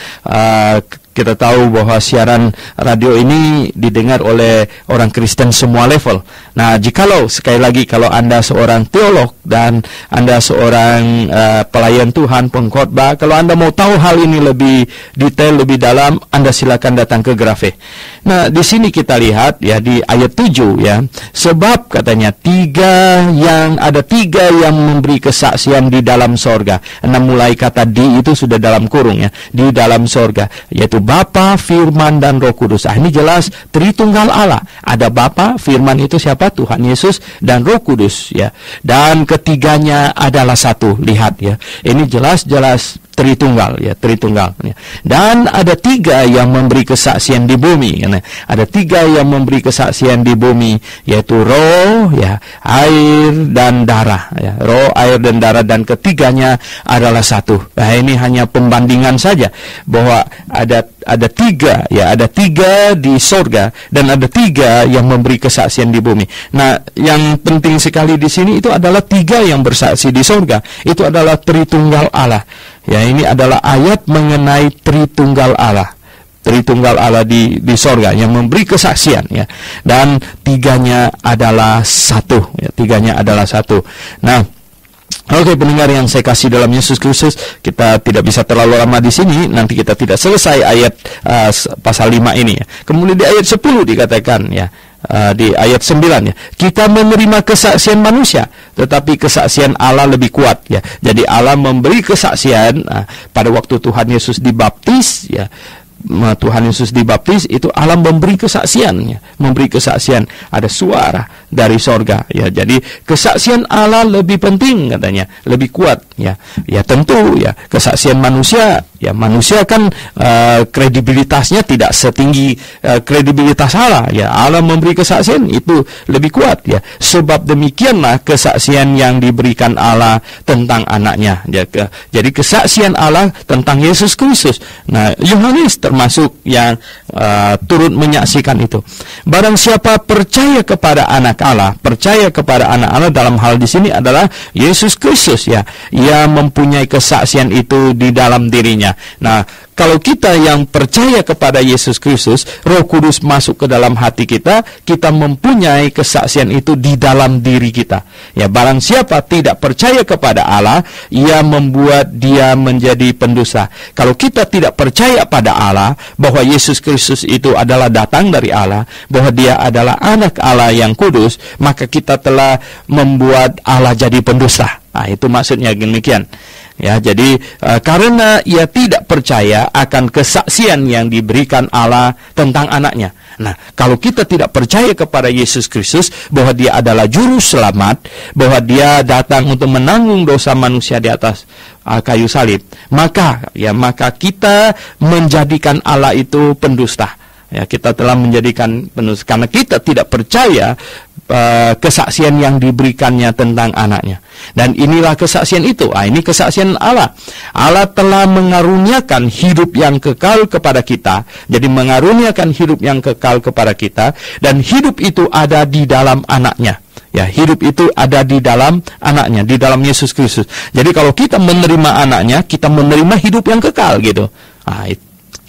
kita tahu bahwa siaran radio ini didengar oleh orang Kristen semua level. Nah, jikalau sekali lagi kalau Anda seorang teolog dan Anda seorang pelayan Tuhan, pengkhotbah, kalau Anda mau tahu hal ini lebih detail, lebih dalam, Anda silakan datang ke Grafe. Nah, di sini kita lihat ya di ayat 7 ya. Sebab katanya 3 yang memberi kesaksian di dalam sorga. Nah, mulai kata di itu sudah dalam kurung ya, di dalam sorga, yaitu Bapa, Firman, dan Roh Kudus. Ini jelas Tritunggal Allah. Ada Bapa, Firman itu siapa? Tuhan Yesus, dan Roh Kudus ya. Dan ketiganya adalah satu. Lihat ya. Ini jelas Tritunggal, ya, Tritunggal. Ya. Dan ada 3 yang memberi kesaksian di bumi. Ya. Ada 3 yang memberi kesaksian di bumi, yaitu roh, ya, air dan darah. Ya. Roh, air dan darah, dan ketiganya adalah satu. Nah, ini hanya pembandingan saja bahwa ada 3, ya, ada 3 di sorga dan ada 3 yang memberi kesaksian di bumi. Nah, yang penting sekali di sini itu adalah 3 yang bersaksi di sorga. Itu adalah Tritunggal Allah. Ya, ini adalah ayat mengenai Tritunggal Allah. Tritunggal Allah di sorga yang memberi kesaksian, ya. Dan 3-nya adalah satu, ya, 3-nya adalah satu. Nah, oke, pendengar yang saya kasih dalam Yesus Kristus, kita tidak bisa terlalu lama di sini, nanti kita tidak selesai ayat pasal 5 ini, ya. Kemudian di ayat 10 dikatakan, ya, di ayat 9, ya, kita menerima kesaksian manusia, tetapi kesaksian Allah lebih kuat, ya. Jadi Allah memberi kesaksian pada waktu Tuhan Yesus dibaptis, ya. Tuhan Yesus dibaptis, itu Allah memberi kesaksiannya, memberi kesaksian, ada suara dari sorga, ya. Jadi kesaksian Allah lebih penting, katanya, lebih kuat, ya. Ya tentu, ya, kesaksian manusia, ya, manusia kan kredibilitasnya tidak setinggi kredibilitas Allah, ya. Allah memberi kesaksian itu lebih kuat, ya. Sebab demikianlah kesaksian yang diberikan Allah tentang anaknya, ya. Jadi kesaksian Allah tentang Yesus Kristus. Nah, Yohanes termasuk yang turut menyaksikan itu. Barang siapa percaya kepada anak Allah, percaya kepada anak Allah, dalam hal di sini adalah Yesus Kristus, ya. Ia mempunyai kesaksian itu di dalam dirinya. Nah, kalau kita yang percaya kepada Yesus Kristus, Roh Kudus masuk ke dalam hati kita, kita mempunyai kesaksian itu di dalam diri kita. Ya, barang siapa tidak percaya kepada Allah, ia membuat dia menjadi pendusta. Kalau kita tidak percaya pada Allah, bahwa Yesus Kristus itu adalah datang dari Allah, bahwa dia adalah anak Allah yang kudus, maka kita telah membuat Allah jadi pendusta. Nah, itu maksudnya demikian. Ya, jadi karena ia tidak percaya akan kesaksian yang diberikan Allah tentang anaknya. Nah, kalau kita tidak percaya kepada Yesus Kristus, bahwa dia adalah juru selamat, bahwa dia datang untuk menanggung dosa manusia di atas kayu salib, maka kita menjadikan Allah itu pendusta. Ya, kita telah menjadikan pendusta karena kita tidak percaya kesaksian yang diberikannya tentang anaknya. Dan inilah kesaksian itu. Ini kesaksian Allah. Allah telah mengaruniakan hidup yang kekal kepada kita. Jadi mengaruniakan hidup yang kekal kepada kita, dan hidup itu ada di dalam anaknya. Ya, hidup itu ada di dalam anaknya, di dalam Yesus Kristus. Jadi kalau kita menerima anaknya, kita menerima hidup yang kekal, gitu.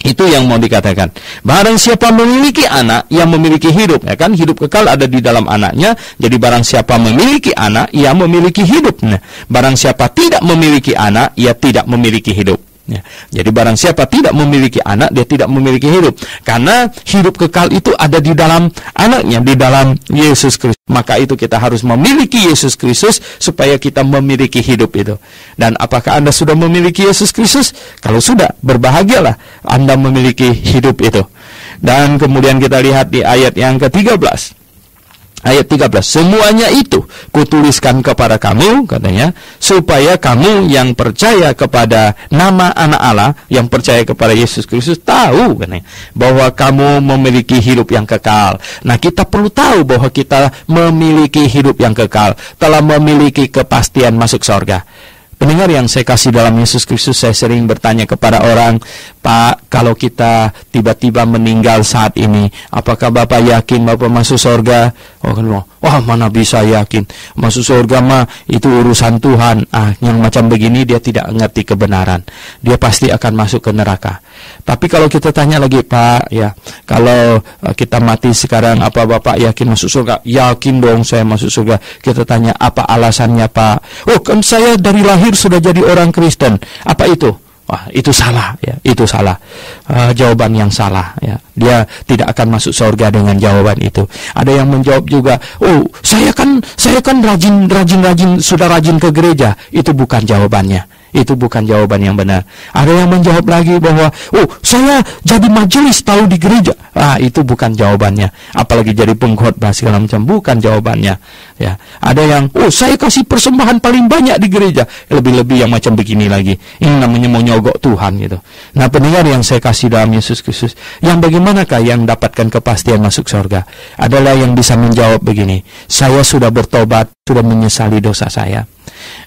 Itu yang mau dikatakan. Barang siapa memiliki anak, yang memiliki hidup, ya kan? Hidup kekal ada di dalam anaknya. Jadi barang siapa memiliki anak, ia memiliki hidup. Nah, barang siapa tidak memiliki anak, ia tidak memiliki hidup. Ya. Jadi barang siapa tidak memiliki anak, dia tidak memiliki hidup. Karena hidup kekal itu ada di dalam anaknya, di dalam Yesus Kristus. Maka itu kita harus memiliki Yesus Kristus supaya kita memiliki hidup itu. Dan apakah Anda sudah memiliki Yesus Kristus? Kalau sudah, berbahagialah Anda memiliki hidup itu. Dan kemudian kita lihat di ayat yang ke-13. Ayat 13, semuanya itu kutuliskan kepada kamu, katanya, supaya kamu yang percaya kepada nama anak Allah, yang percaya kepada Yesus Kristus, tahu, katanya, bahwa kamu memiliki hidup yang kekal. Nah, kita perlu tahu bahwa kita memiliki hidup yang kekal, telah memiliki kepastian masuk surga. Pendengar yang saya kasih dalam Yesus Kristus, saya sering bertanya kepada orang, Pak, kalau kita tiba-tiba meninggal saat ini, apakah Bapak yakin Bapak masuk surga? Wah, mana bisa yakin? Masuk surga mah itu urusan Tuhan. Yang macam begini dia tidak mengerti kebenaran. Dia pasti akan masuk ke neraka. Tapi kalau kita tanya lagi, Pak, ya, kalau kita mati sekarang, apa Bapak yakin masuk surga? Yakin dong saya masuk surga. Kita tanya, apa alasannya, Pak? Oh, kan saya dari lahir sudah jadi orang Kristen. Apa itu? Wah, itu salah, ya, itu salah. Jawaban yang salah, ya. Dia tidak akan masuk surga dengan jawaban itu. Ada yang menjawab juga, oh, saya kan rajin sudah rajin ke gereja. Itu bukan jawabannya. Itu bukan jawaban yang benar. Ada yang menjawab lagi bahwa, saya jadi majelis tahu di gereja. Itu bukan jawabannya. Apalagi jadi pengkhotbah segala macam, bukan jawabannya. Ya, ada yang, saya kasih persembahan paling banyak di gereja. Lebih-lebih yang macam begini lagi. Ini namanya mau nyogok Tuhan gitu. Nah, pendengar yang saya kasih dalam Yesus Kristus, yang bagaimanakah yang dapatkan kepastian masuk surga? Adalah yang bisa menjawab begini, saya sudah bertobat, sudah menyesali dosa saya,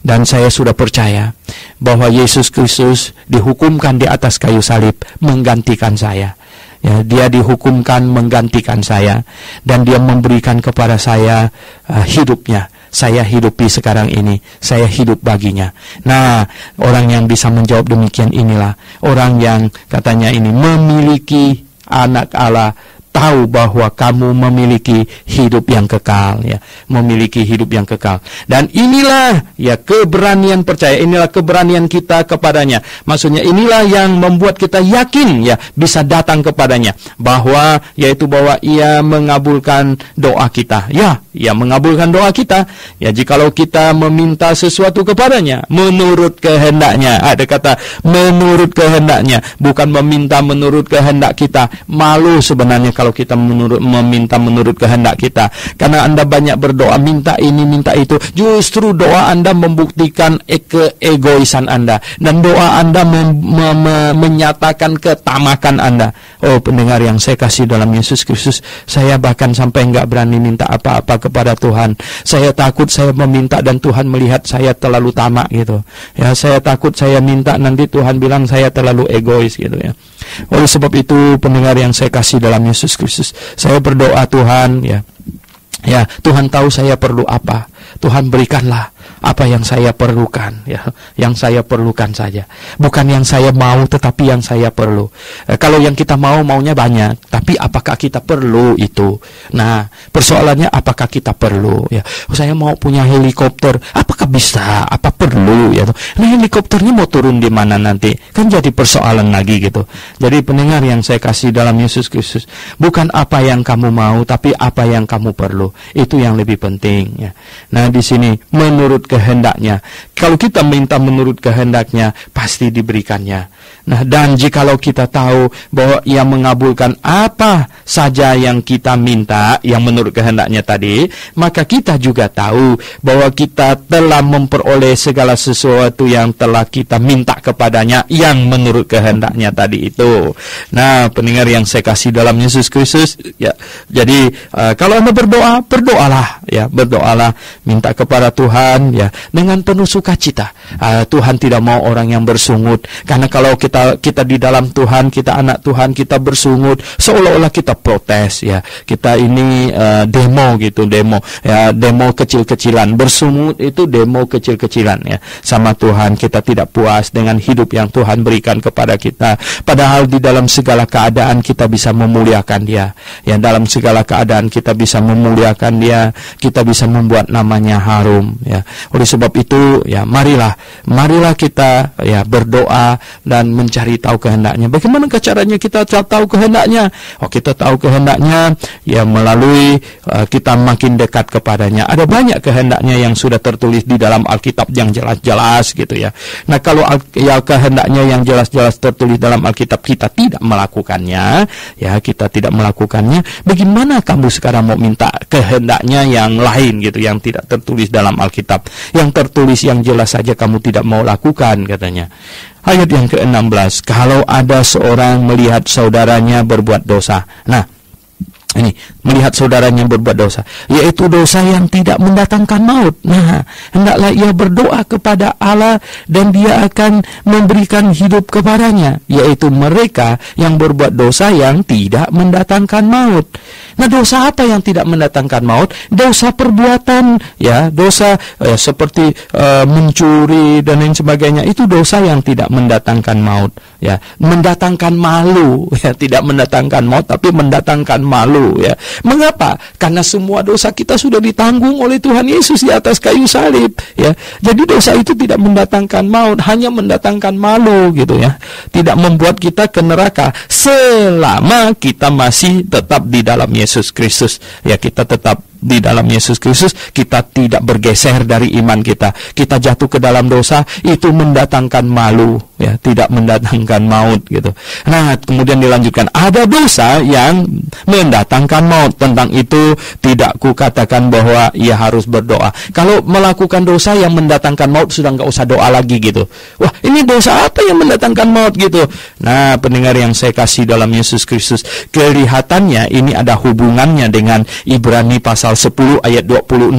dan saya sudah percaya bahwa Yesus Kristus dihukumkan di atas kayu salib menggantikan saya. Ya, dia dihukumkan menggantikan saya, dan dia memberikan kepada saya hidupnya. Saya hidupi sekarang ini, saya hidup baginya. Nah, orang yang bisa menjawab demikian inilah orang yang katanya ini memiliki anak Allah, tahu bahwa kamu memiliki hidup yang kekal, ya, memiliki hidup yang kekal. Dan inilah ya keberanian percaya, inilah keberanian kita kepadanya. Maksudnya inilah yang membuat kita yakin ya bisa datang kepadanya, bahwa yaitu bahwa ia mengabulkan doa kita. Ya, ia mengabulkan doa kita. Ya, jikalau kita meminta sesuatu kepadanya menurut kehendaknya. Ada kata menurut kehendaknya, bukan meminta menurut kehendak kita. Malu sebenarnya kalau kita meminta menurut kehendak kita, karena Anda banyak berdoa minta ini minta itu, justru doa Anda membuktikan keegoisan Anda, dan doa Anda menyatakan ketamakan Anda. Pendengar yang saya kasih dalam Yesus Kristus, saya bahkan sampai enggak berani minta apa-apa kepada Tuhan. Saya takut saya meminta dan Tuhan melihat saya terlalu tamak gitu. Ya, saya takut saya minta nanti Tuhan bilang saya terlalu egois gitu ya. Oleh sebab itu, pendengar yang saya kasih dalam Yesus Kristus, saya berdoa Tuhan ya Tuhan tahu saya perlu apa. Tuhan berikanlah apa yang saya perlukan, ya, yang saya perlukan saja, bukan yang saya mau tetapi yang saya perlu. Kalau yang kita maunya banyak, tapi apakah kita perlu itu? Nah, persoalannya apakah kita perlu? Ya, saya mau punya helikopter, apakah bisa? Apa perlu? Ya, nah helikopternya mau turun di mana nanti? Kan jadi persoalan lagi gitu. Jadi pendengar yang saya kasih dalam Yesus Kristus, bukan apa yang kamu mau, tapi apa yang kamu perlu. Itu yang lebih penting. Ya. Nah, di sini menurut kehendaknya. Kalau kita minta menurut kehendaknya, pasti diberikannya. Nah, dan jikalau kita tahu bahwa ia mengabulkan apa saja yang kita minta, yang menurut kehendaknya tadi, maka kita juga tahu bahwa kita telah memperoleh segala sesuatu yang telah kita minta kepadanya, yang menurut kehendaknya tadi itu. Nah, pendengar yang saya kasih dalam Yesus Kristus, ya. Jadi, kalau Anda berdoa, berdoalah, ya, berdoalah, minta kepada Tuhan, ya, dengan penuh sukacita. Tuhan tidak mau orang yang bersungut, karena kalau kita di dalam Tuhan, kita anak Tuhan, kita bersungut seolah-olah kita protes, ya, kita ini demo gitu, demo kecil-kecilan. Bersungut itu demo kecil-kecilan, ya, sama Tuhan. Kita tidak puas dengan hidup yang Tuhan berikan kepada kita, padahal di dalam segala keadaan kita bisa memuliakan Dia, ya, dalam segala keadaan kita bisa memuliakan Dia, kita bisa membuat namanya harum, ya. Oleh sebab itu, ya, marilah kita, ya, berdoa dan mencari tahu kehendaknya. Bagaimanakah caranya kita tahu kehendaknya? Kita tahu kehendaknya ya melalui kita makin dekat kepadanya. Ada banyak kehendaknya yang sudah tertulis di dalam Alkitab yang jelas-jelas gitu ya. Nah, kalau kehendaknya yang jelas-jelas tertulis dalam Alkitab kita tidak melakukannya, ya, kita tidak melakukannya, bagaimana kamu sekarang mau minta kehendaknya yang lain gitu, yang tidak tertulis dalam Alkitab? Yang tertulis yang jelas saja kamu tidak mau lakukan, katanya. Ayat yang ke-16, kalau ada seorang melihat saudaranya berbuat dosa. Nah, ini melihat saudaranya berbuat dosa, yaitu dosa yang tidak mendatangkan maut. Nah, hendaklah ia berdoa kepada Allah dan Dia akan memberikan hidup kepadanya, yaitu mereka yang berbuat dosa yang tidak mendatangkan maut. Nah, dosa apa yang tidak mendatangkan maut? Dosa perbuatan, ya, dosa seperti mencuri dan lain sebagainya. Itu dosa yang tidak mendatangkan maut, ya, mendatangkan malu, ya, tidak mendatangkan maut tapi mendatangkan malu, ya. Mengapa? Karena semua dosa kita sudah ditanggung oleh Tuhan Yesus di atas kayu salib, ya. Jadi dosa itu tidak mendatangkan maut, hanya mendatangkan malu gitu, ya. Tidak membuat kita ke neraka selama kita masih tetap di dalam Yesus Kristus. Ya, kita tetap di dalam Yesus Kristus, kita tidak bergeser dari iman kita. Kita jatuh ke dalam dosa, itu mendatangkan malu, ya, tidak mendatangkan maut gitu. Nah, kemudian dilanjutkan, ada dosa yang mendatangkan maut. Tentang itu tidak kukatakan bahwa ia harus berdoa. Kalau melakukan dosa yang mendatangkan maut, sudah nggak usah doa lagi gitu. Wah, ini dosa apa yang mendatangkan maut gitu? Nah, pendengar yang saya kasih dalam Yesus Kristus, kelihatannya ini ada hubungannya dengan Ibrani pasal 10 ayat 26.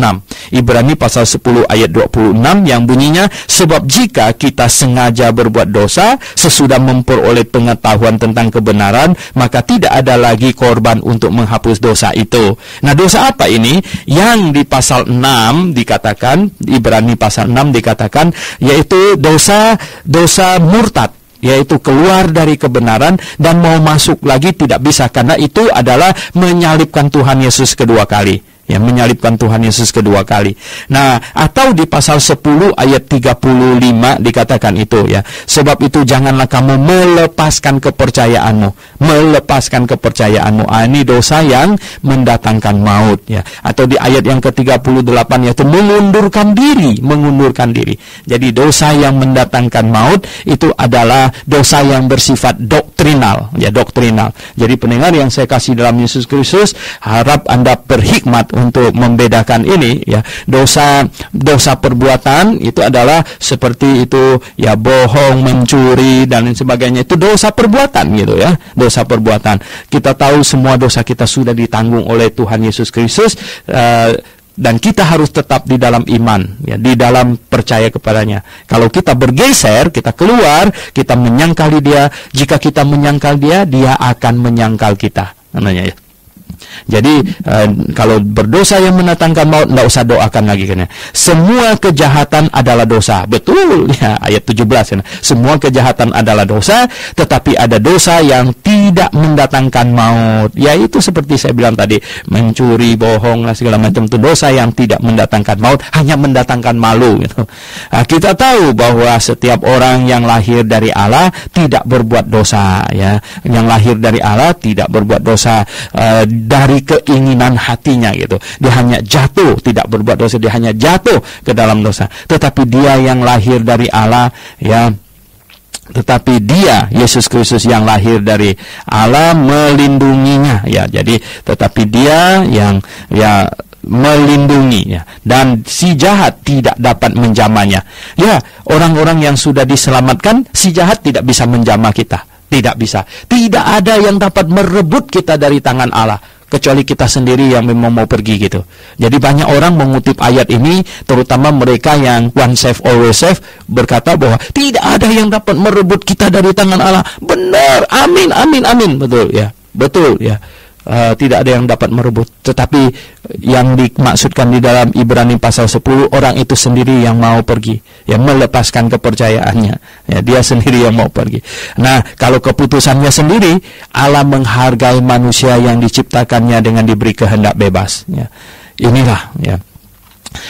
Ibrani pasal 10 ayat 26 yang bunyinya, sebab jika kita sengaja berbuat dosa sesudah memperoleh pengetahuan tentang kebenaran, maka tidak ada lagi korban untuk menghapus dosa itu. Nah, dosa apa ini? Yang di pasal 6 dikatakan, Ibrani pasal 6 dikatakan, yaitu dosa murtad, yaitu keluar dari kebenaran dan mau masuk lagi tidak bisa, karena itu adalah menyalibkan Tuhan Yesus kedua kali. Ya, menyalibkan Tuhan Yesus kedua kali. Nah, atau di pasal 10 ayat 35 dikatakan itu, ya. Sebab itu janganlah kamu melepaskan kepercayaanmu. Melepaskan kepercayaanmu. Ini dosa yang mendatangkan maut, ya. Atau di ayat yang ke-38 yaitu mengundurkan diri. Jadi dosa yang mendatangkan maut itu adalah dosa yang bersifat doktrinal, ya, doktrinal. Jadi pendengar yang saya kasih dalam Yesus Kristus, harap Anda berhikmat untuk membedakan ini, ya. Dosa perbuatan itu adalah seperti itu, ya, bohong, mencuri dan sebagainya, itu dosa perbuatan gitu, ya. Dosa perbuatan. Kita tahu semua dosa kita sudah ditanggung oleh Tuhan Yesus Kristus, dan kita harus tetap di dalam iman, ya, di dalam percaya kepadanya. Kalau kita bergeser, kita keluar, kita menyangkali Dia. Jika kita menyangkal Dia, Dia akan menyangkal kita. Namanya, ya. Jadi kalau berdosa yang mendatangkan maut, tidak usah doakan lagi, kan, ya. Semua kejahatan adalah dosa. Betul, ya, ayat 17, ya. Semua kejahatan adalah dosa, tetapi ada dosa yang tidak mendatangkan maut. Ya, itu seperti saya bilang tadi, mencuri, bohong, segala macam itu dosa yang tidak mendatangkan maut, hanya mendatangkan malu gitu. Nah, kita tahu bahwa setiap orang yang lahir dari Allah tidak berbuat dosa, ya. Yang lahir dari Allah tidak berbuat dosa dari keinginan hatinya gitu. Dia hanya jatuh, tidak berbuat dosa, dia hanya jatuh ke dalam dosa. Tetapi dia yang lahir dari Allah, ya, tetapi Dia, Yesus Kristus yang lahir dari Allah, melindunginya, ya. Jadi tetapi Dia yang, ya, melindungi, ya, dan si jahat tidak dapat menjamahnya. Ya, orang-orang yang sudah diselamatkan, si jahat tidak bisa menjamah kita. Tidak bisa. Tidak ada yang dapat merebut kita dari tangan Allah, kecuali kita sendiri yang memang mau pergi gitu. Jadi banyak orang mengutip ayat ini, terutama mereka yang one save always save, berkata bahwa tidak ada yang dapat merebut kita dari tangan Allah. Benar, amin, amin, amin. Betul, ya, betul, ya. Tidak ada yang dapat merebut. Tetapi yang dimaksudkan di dalam Ibrani pasal 10, orang itu sendiri yang mau pergi, yang melepaskan kepercayaannya, ya, dia sendiri yang mau pergi. Nah, kalau keputusannya sendiri, Allah menghargai manusia yang diciptakannya dengan diberi kehendak bebas, ya. Inilah, ya.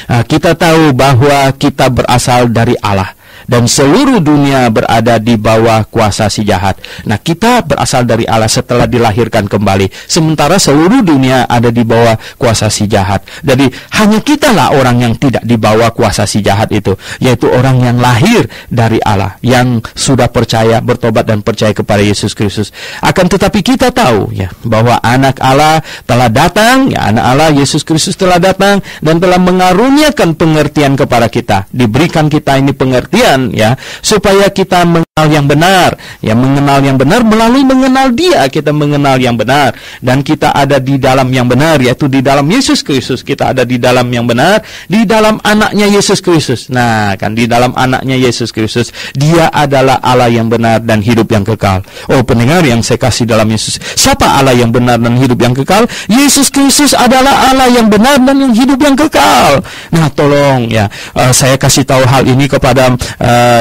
Nah, kita tahu bahwa kita berasal dari Allah dan seluruh dunia berada di bawah kuasa si jahat. Nah, kita berasal dari Allah setelah dilahirkan kembali, sementara seluruh dunia ada di bawah kuasa si jahat. Jadi hanya kitalah orang yang tidak di bawah kuasa si jahat itu, yaitu orang yang lahir dari Allah, yang sudah percaya, bertobat dan percaya kepada Yesus Kristus. Akan tetapi kita tahu, ya, bahwa anak Allah telah datang, ya, anak Allah Yesus Kristus telah datang dan telah mengaruniakan pengertian kepada kita. Diberikan kita ini pengertian, ya, supaya kita mengenal yang benar, ya, mengenal yang benar melalui mengenal Dia, kita mengenal yang benar, dan kita ada di dalam yang benar, yaitu di dalam Yesus Kristus. Kita ada di dalam yang benar, di dalam anaknya Yesus Kristus. Nah, kan, di dalam anaknya Yesus Kristus, Dia adalah Allah yang benar dan hidup yang kekal. Oh, pendengar yang saya kasih dalam Yesus, siapa Allah yang benar dan hidup yang kekal? Yesus Kristus adalah Allah yang benar dan yang hidup yang kekal. Nah, tolong, ya, saya kasih tahu hal ini kepada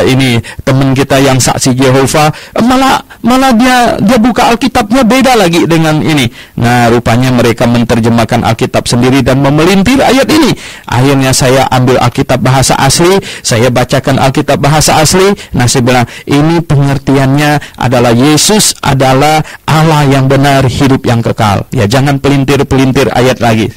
ini teman kita yang saksi Yehova, malah dia buka Alkitabnya beda lagi dengan ini. Nah, rupanya mereka menerjemahkan Alkitab sendiri dan memelintir ayat ini. Akhirnya saya ambil Alkitab bahasa asli, saya bacakan Alkitab bahasa asli. Nah, saya bilang ini pengertiannya adalah Yesus adalah Allah yang benar, hidup yang kekal. Ya, jangan pelintir-pelintir ayat lagi.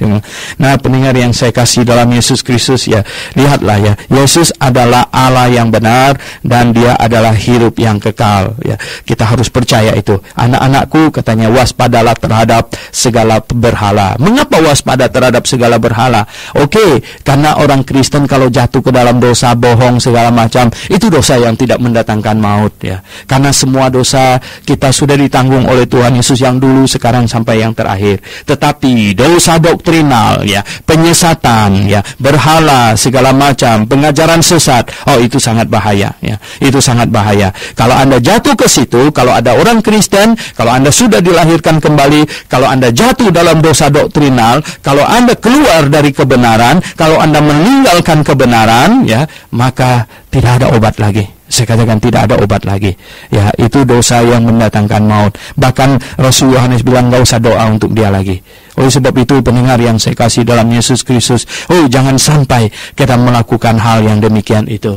Nah, pendengar yang saya kasih dalam Yesus Kristus, ya, lihatlah ya, Yesus adalah Allah yang benar dan Dia adalah hidup yang kekal. Ya, kita harus percaya itu. Anak-anakku, katanya, waspadalah terhadap segala berhala. Mengapa waspada terhadap segala berhala? Oke, karena orang Kristen kalau jatuh ke dalam dosa, bohong segala macam, itu dosa yang tidak mendatangkan maut, ya. Karena semua dosa kita sudah ditanggung oleh Tuhan Yesus yang dulu, sekarang sampai yang terakhir. Tetapi dosa doktrinal, ya, penyesatan, ya, berhala segala macam, pengajaran sesat, oh itu sangat bahaya, ya. Itu sangat bahaya. Kalau Anda jatuh ke situ, kalau ada orang Kristen, kalau Anda sudah dilahirkan kembali, kalau Anda jatuh dalam dosa doktrinal, kalau Anda keluar dari kebenaran, kalau Anda meninggalkan kebenaran, ya, maka tidak ada obat lagi. Saya katakan tidak ada obat lagi. Ya, itu dosa yang mendatangkan maut. Bahkan Rasul Yohanes bilang gak usah doa untuk dia lagi. Oleh sebab itu, pendengar yang saya kasih dalam Yesus Kristus, jangan sampai kita melakukan hal yang demikian itu.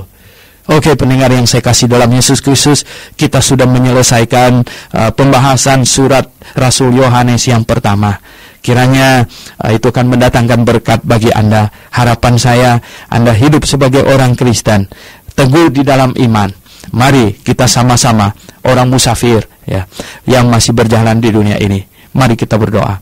Oke, pendengar yang saya kasih dalam Yesus Kristus, kita sudah menyelesaikan pembahasan surat Rasul Yohanes yang pertama. Kiranya itu akan mendatangkan berkat bagi Anda. Harapan saya, Anda hidup sebagai orang Kristen, teguh di dalam iman. Mari kita sama-sama orang musafir, ya, yang masih berjalan di dunia ini. Mari kita berdoa.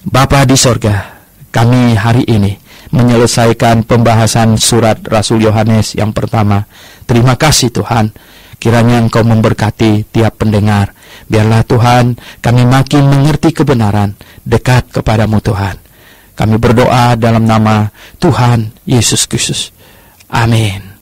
Bapa di sorga, kami hari ini menyelesaikan pembahasan surat Rasul Yohanes yang pertama. Terima kasih Tuhan. Kiranya Engkau memberkati tiap pendengar. Biarlah Tuhan kami makin mengerti kebenaran, dekat kepadamu Tuhan. Kami berdoa dalam nama Tuhan Yesus Kristus. Amin.